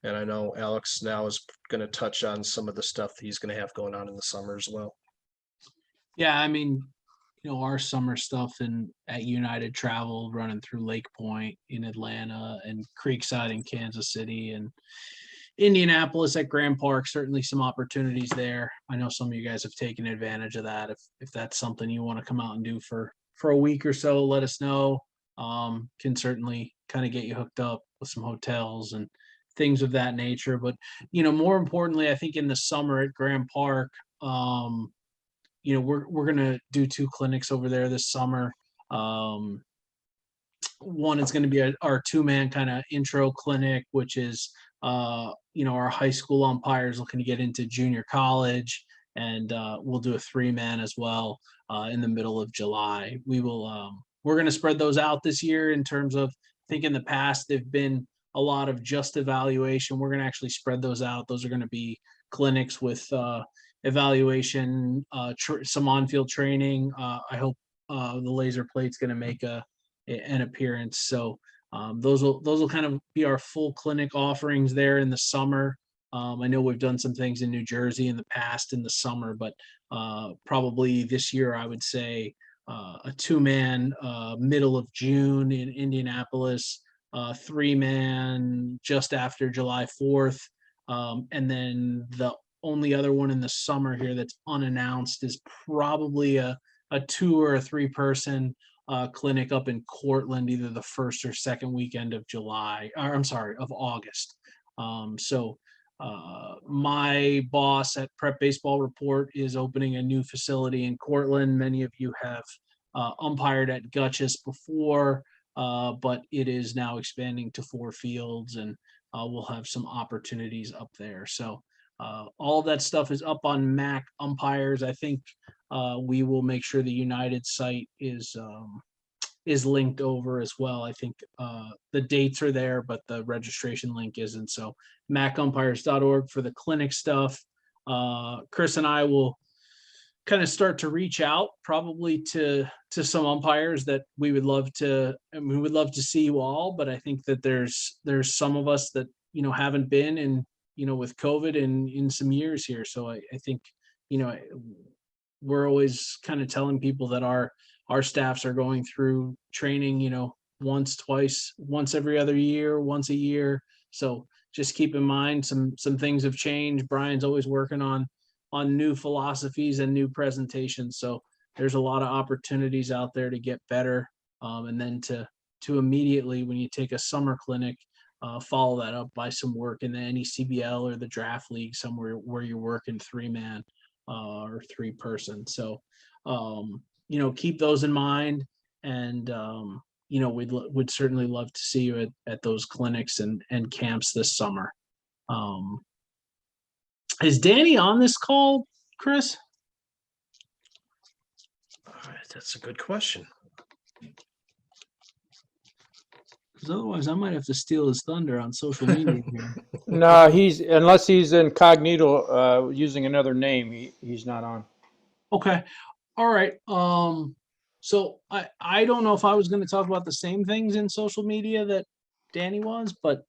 And I know Alex now is going to touch on some of the stuff that he's going to have going on in the summer as well. Yeah, I mean, our summer stuff at United Travel, running through Lake Point in Atlanta and Creekside in Kansas City and Indianapolis at Grand Park, certainly some opportunities there. I know some of you guys have taken advantage of that. If that's something you want to come out and do for a week or so, let us know. Can certainly kind of get you hooked up with some hotels and things of that nature. But, more importantly, I think in the summer at Grand Park, we're going to do 2 clinics over there this summer. One is going to be our 2-man kind of intro clinic, which is, our high school umpires looking to get into junior college, and we'll do a 3-man as well in the middle of July. We're going to spread those out this year in terms of, I think in the past, they've been a lot of just evaluation. We're going to actually spread those out. Those are going to be clinics with evaluation, some on-field training. I hope the laser plate's going to make an appearance. So those will kind of be our full clinic offerings there in the summer. I know we've done some things in New Jersey in the past in the summer, but probably this year I would say a 2-man middle of June in Indianapolis, 3-man just after July 4th. And then the only other one in the summer here that's unannounced is probably a 2 or a 3-person clinic up in Cortland, either the first or second weekend of of August. My boss at Prep Baseball Report is opening a new facility in Cortland. Many of you have umpired at Gutchess before, but it is now expanding to 4 fields, and we'll have some opportunities up there. So all of that stuff is up on MAC umpires. I think we will make sure the United site is linked over as well. I think the dates are there, but the registration link isn't. So macumpires.org for the clinic stuff. Chris and I will kind of start to reach out probably to some umpires that we would love to, and we would love to see you all, but I think that there's some of us that, haven't been in, with COVID in some years here. So I think, we're always kind of telling people that our staffs are going through training, once, twice, once every other year, once a year. So just keep in mind some things have changed. Brian's always working on new philosophies and new presentations. So there's a lot of opportunities out there to get better. And then to immediately, when you take a summer clinic, follow that up by some work in the NECBL or the draft league, somewhere where you're working 3-man or 3-person. So, keep those in mind. And, we'd certainly love to see you at those clinics and camps this summer. Is Danny on this call, Chris? All right, that's a good question. Because otherwise I might have to steal his thunder on social media here. No, unless he's incognito using another name, he's not on. Okay. All right. So I don't know if I was going to talk about the same things in social media that Danny was, but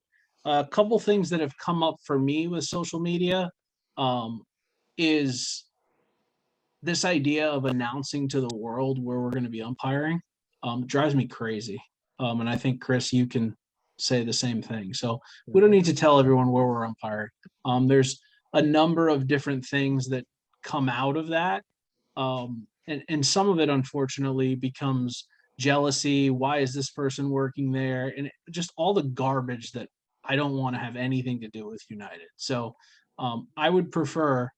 a couple things that have come up for me with social media is this idea of announcing to the world where we're going to be umpiring. Drives me crazy. And I think, Chris, you can say the same thing. So we don't need to tell everyone where we're umpiring. There's a number of different things that come out of that. And some of it, unfortunately, becomes jealousy. Why is this person working there? And just all the garbage that I don't want to have anything to do with United. So I would prefer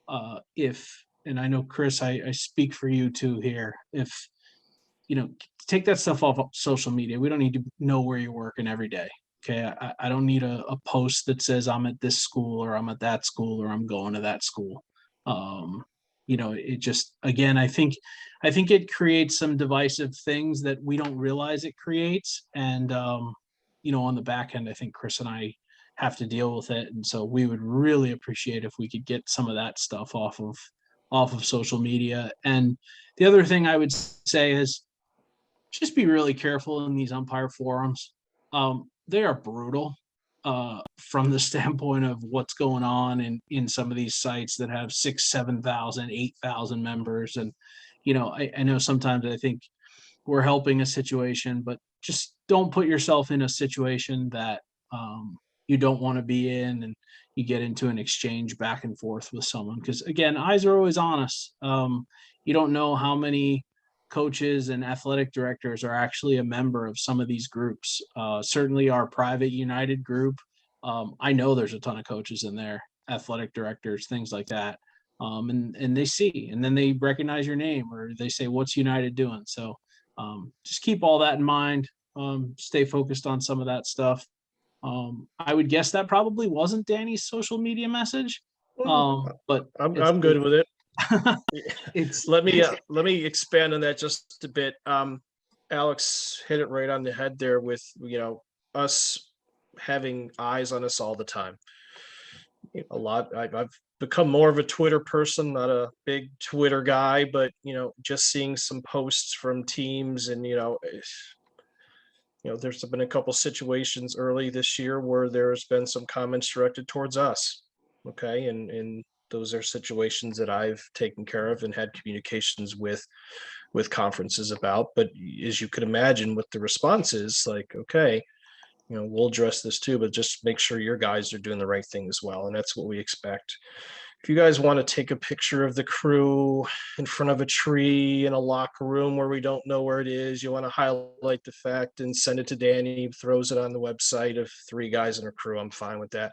and I know, Chris, I speak for you too here, if, take that stuff off of social media. We don't need to know where you're working every day. Okay. I don't need a post that says I'm at this school or I'm at that school or I'm going to that school. It just, again, I think it creates some divisive things that we don't realize it creates. And, on the back end, I think Chris and I have to deal with it. And so we would really appreciate if we could get some of that stuff off of social media. And the other thing I would say is just be really careful in these umpire forums. They are brutal from the standpoint of what's going on in some of these sites that have 6,000, 7,000, 8,000 members. And, I know sometimes I think we're helping a situation, but just don't put yourself in a situation that you don't want to be in, and you get into an exchange back and forth with someone. Because again, eyes are always on us. You don't know how many coaches and athletic directors are actually a member of some of these groups. Certainly our private United group. I know there's a ton of coaches in there, athletic directors, things like that. And they see, and then they recognize your name, or they say, what's United doing? So just keep all that in mind. Stay focused on some of that stuff. I would guess that probably wasn't Danny's social media message. But I'm good with it. It's Let me expand on that just a bit. Alex hit it right on the head there with, us having eyes on us all the time. I've become more of a Twitter person, not a big Twitter guy, but just seeing some posts from teams, and there's been a couple situations early this year where there's been some comments directed towards us. Okay. And those are situations that I've taken care of and had communications with conferences about. But as you could imagine, what the response is like, okay, we'll address this too, but just make sure your guys are doing the right thing as well. And that's what we expect. If you guys want to take a picture of the crew in front of a tree in a locker room where we don't know where it is, you want to highlight the fact and send it to Danny, he throws it on the website of 3 guys in a crew. I'm fine with that.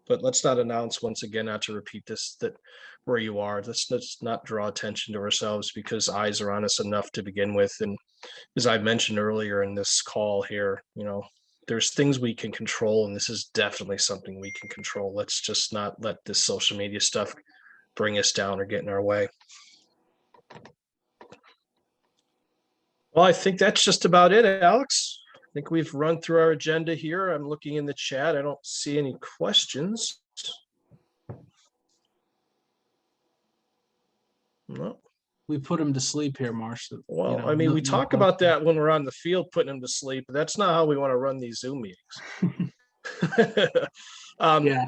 But let's not announce, once again, not to repeat this, that where you are. Let's not draw attention to ourselves, because eyes are on us enough to begin with. And as I mentioned earlier in this call here, there's things we can control, and this is definitely something we can control. Let's just not let this social media stuff bring us down or get in our way. Well, I think that's just about it, Alex. I think we've run through our agenda here. I'm looking in the chat. I don't see any questions. No. We put him to sleep here, Marsh. Well, I mean, we talk about that when we're on the field, putting them to sleep, but that's not how we want to run these Zoom meetings. Yeah.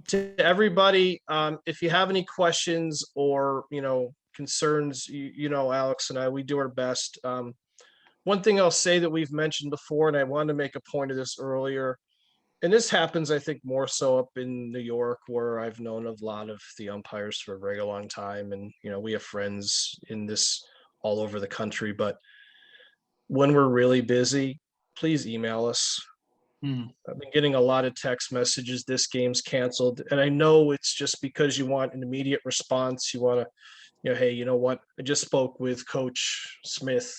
To everybody, if you have any questions or, concerns, Alex and I, we do our best. One thing I'll say that we've mentioned before, and I wanted to make a point of this earlier, and this happens, I think, more so up in New York, where I've known a lot of the umpires for a very long time. And, we have friends in this all over the country. But when we're really busy, please email us. I've been getting a lot of text messages, this game's canceled. And I know it's just because you want an immediate response. You want to, hey, you know what? I just spoke with Coach Smith.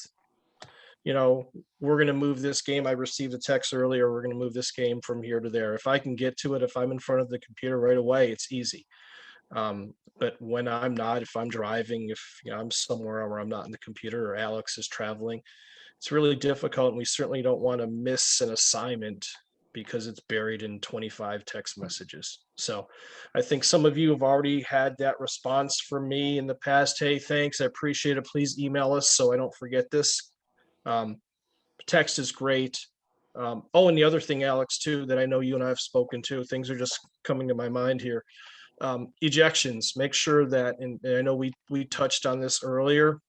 We're going to move this game. I received a text earlier. We're going to move this game from here to there. If I can get to it, if I'm in front of the computer right away, it's easy. But when I'm not, if I'm driving, if I'm somewhere where I'm not in the computer, or Alex is traveling, it's really difficult. And we certainly don't want to miss an assignment because it's buried in 25 text messages. So I think some of you have already had that response from me in the past. Hey, thanks. I appreciate it. Please email us so I don't forget this. Text is great. And the other thing, Alex, too, that I know you and I have spoken to, things are just coming to my mind here. Ejections, make sure that, and I know we touched on this earlier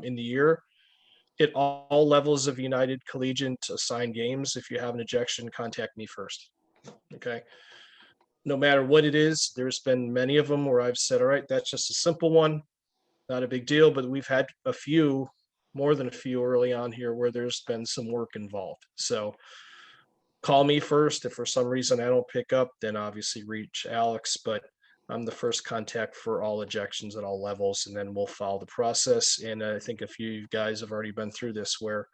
in the year, at all levels of United Collegiate assigned games, if you have an ejection, contact me first. Okay. No matter what it is, there's been many of them where I've said, all right, that's just a simple one, not a big deal, but we've had a few, more than a few early on here where there's been some work involved. So call me first. If for some reason I don't pick up, then obviously reach Alex, but I'm the first contact for all ejections at all levels, and then we'll follow the process. And I think a few of you guys have already been through this where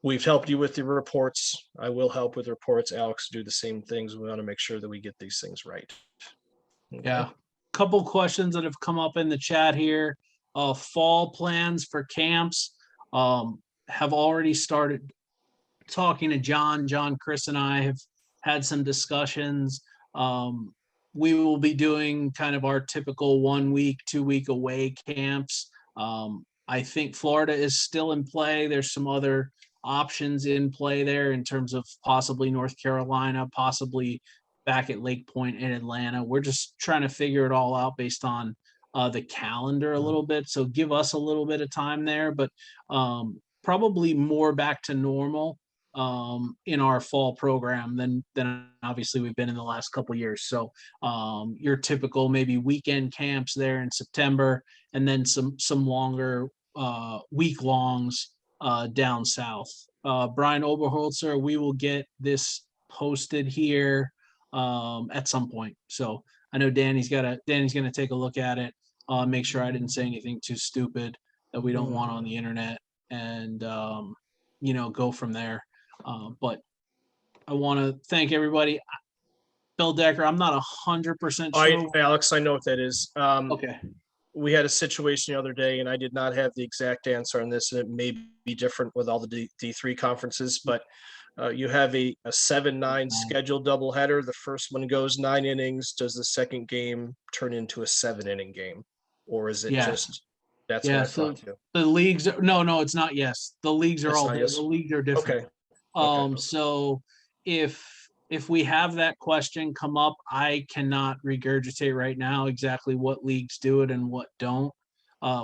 we've helped you with the reports. I will help with reports. Alex do the same things. We want to make sure that we get these things right. Okay. Yeah. Couple questions that have come up in the chat here. Fall plans for camps. Have already started talking to John. Chris, and I have had some discussions. We will be doing kind of our typical 1 week, 2 week away camps. I think Florida is still in play. There's some other options in play there in terms of possibly North Carolina, possibly back at Lake Point in Atlanta. We're just trying to figure it all out based on the calendar a little bit. So give us a little bit of time there, but probably more back to normal in our fall program than obviously we've been in the last couple of years. So your typical maybe weekend camps there in September, and then some longer week longs down south. Brian Oberholzer, we will get this posted here at some point. So I know Danny's going to take a look at it, make sure I didn't say anything too stupid that we don't want on the internet, and go from there. But I want to thank everybody. Bill Decker, I'm not 100% sure. Alex, I know what that is. Okay. We had a situation the other day, and I did not have the exact answer on this, and it may be different with all the D3 conferences, but you have a 7-9 scheduled doubleheader. The first one goes 9 innings. Does the second game turn into a 7-inning game, or is it just? That's what I thought too. The leagues, no, it's not. Yes, the leagues are all yes. The leagues are different. Okay. So if we have that question come up, I cannot regurgitate right now exactly what leagues do it and what don't.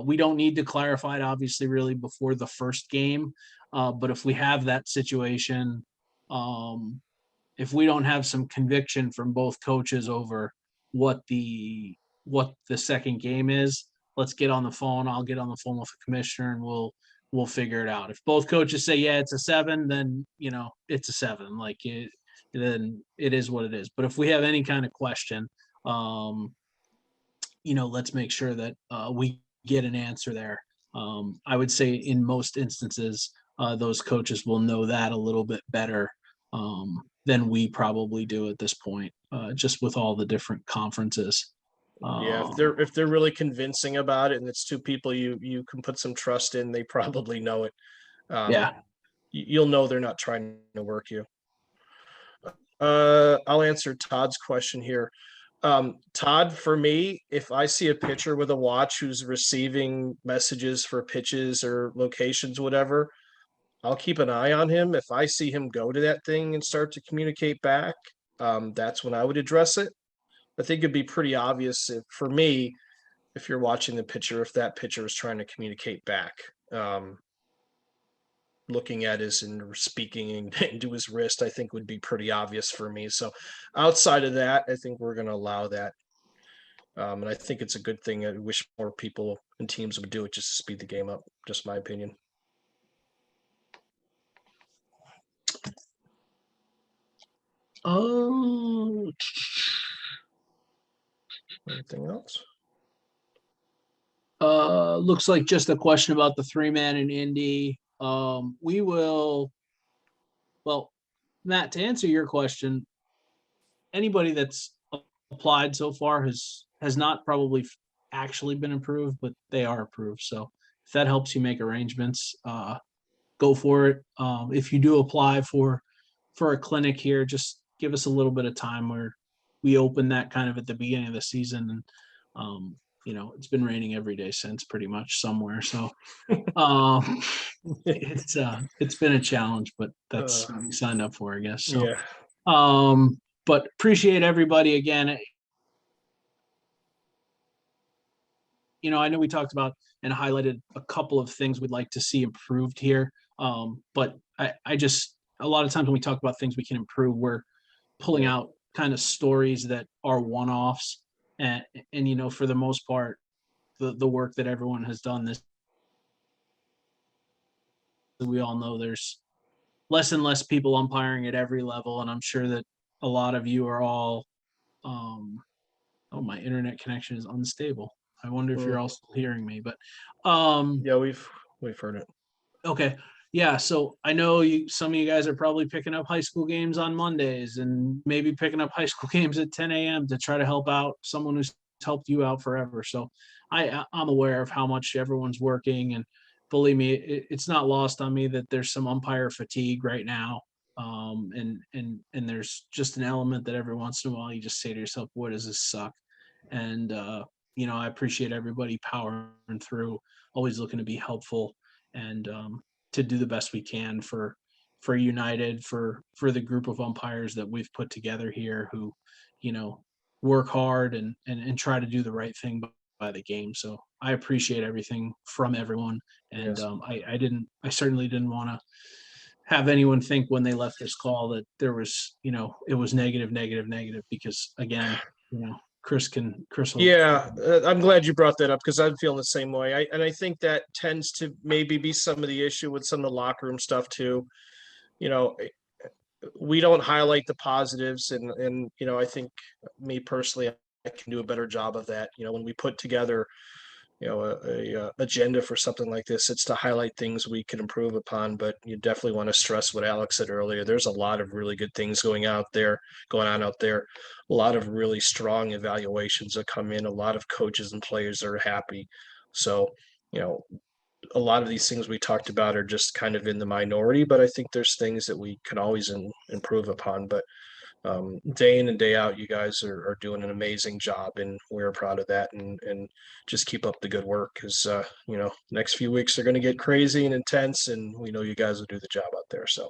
We don't need to clarify it, obviously, really before the first game. But if we have that situation, if we don't have some conviction from both coaches over what the second game is, let's get on the phone. I'll get on the phone with the commissioner and we'll figure it out. If both coaches say, yeah, it's a 7, then, it's a 7, then it is what it is. But if we have any kind of question, let's make sure that we get an answer there. I would say in most instances, those coaches will know that a little bit better than we probably do at this point, just with all the different conferences. Yeah, if they're really convincing about it and it's two people you can put some trust in, they probably know it. Yeah. You'll know they're not trying to work you. I'll answer Todd's question here. Todd, for me, if I see a pitcher with a watch who's receiving messages for pitches or locations, whatever, I'll keep an eye on him. If I see him go to that thing and start to communicate back, that's when I would address it. I think it'd be pretty obvious for me, if you're watching the pitcher, if that pitcher is trying to communicate back. Looking at his and speaking into his wrist, I think would be pretty obvious for me. So outside of that, I think we're going to allow that. And I think it's a good thing. I wish more people and teams would do it just to speed the game up. Just my opinion. Oh, Anything else? looks like just a question about the 3-man in Indy. We will, well, Matt, to answer your question, anybody that's applied so far has not probably actually been approved, but they are approved. So if that helps you make arrangements, go for it. If you do apply for a clinic here, just give us a little bit of time where we open that kind of at the beginning of the season. And, it's been raining every day since pretty much somewhere. So it's been a challenge, but that's what we signed up for, I guess. So, Yeah. But appreciate everybody again. I know we talked about and highlighted a couple of things we'd like to see improved here. But I just, a lot of times when we talk about things we can improve, we're pulling out kind of stories that are one-offs. And for the most part, the work that everyone has done this, we all know there's less and less people umpiring at every level. And I'm sure that a lot of you are all, my internet connection is unstable. I wonder if you're all still hearing me, but Yeah, we've heard it. okay. Yeah, so I know some of you guys are probably picking up high school games on Mondays and maybe picking up high school games at 10 a.m. to try to help out someone who's helped you out forever. So I'm aware of how much everyone's working, and believe me, it's not lost on me that there's some umpire fatigue right now. And there's just an element that every once in a while you just say to yourself, "What does this suck?" And I appreciate everybody powering through, always looking to be helpful and to do the best we can for United, for the group of umpires that we've put together here who, work hard and try to do the right thing by the game. So I appreciate everything from everyone. And Yes. I certainly didn't want to have anyone think when they left this call that there was, it was negative, because again, Chris will. Yeah, I'm glad you brought that up because I'm feeling the same way. I think that tends to maybe be some of the issue with some of the locker room stuff too. We don't highlight the positives, and I think me personally, I can do a better job of that. When we put together, a agenda for something like this, it's to highlight things we can improve upon. But you definitely want to stress what Alex said earlier. There's a lot of really good things going on out there. A lot of really strong evaluations that come in. A lot of coaches and players are happy. So, a lot of these things we talked about are just kind of in the minority, but I think there's things that we can always improve upon. But day in and day out, you guys are doing an amazing job, and we're proud of that. And just keep up the good work, because next few weeks are going to get crazy and intense, and we know you guys will do the job out there. So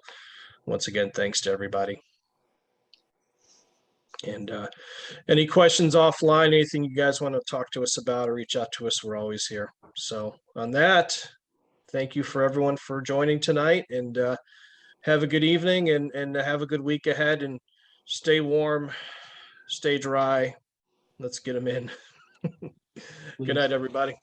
once again, thanks to everybody. And any questions offline, anything you guys want to talk to us about or reach out to us, we're always here. So on that, thank you for everyone for joining tonight, and have a good evening and have a good week ahead, and stay warm, stay dry. Let's get them in. Good night, everybody.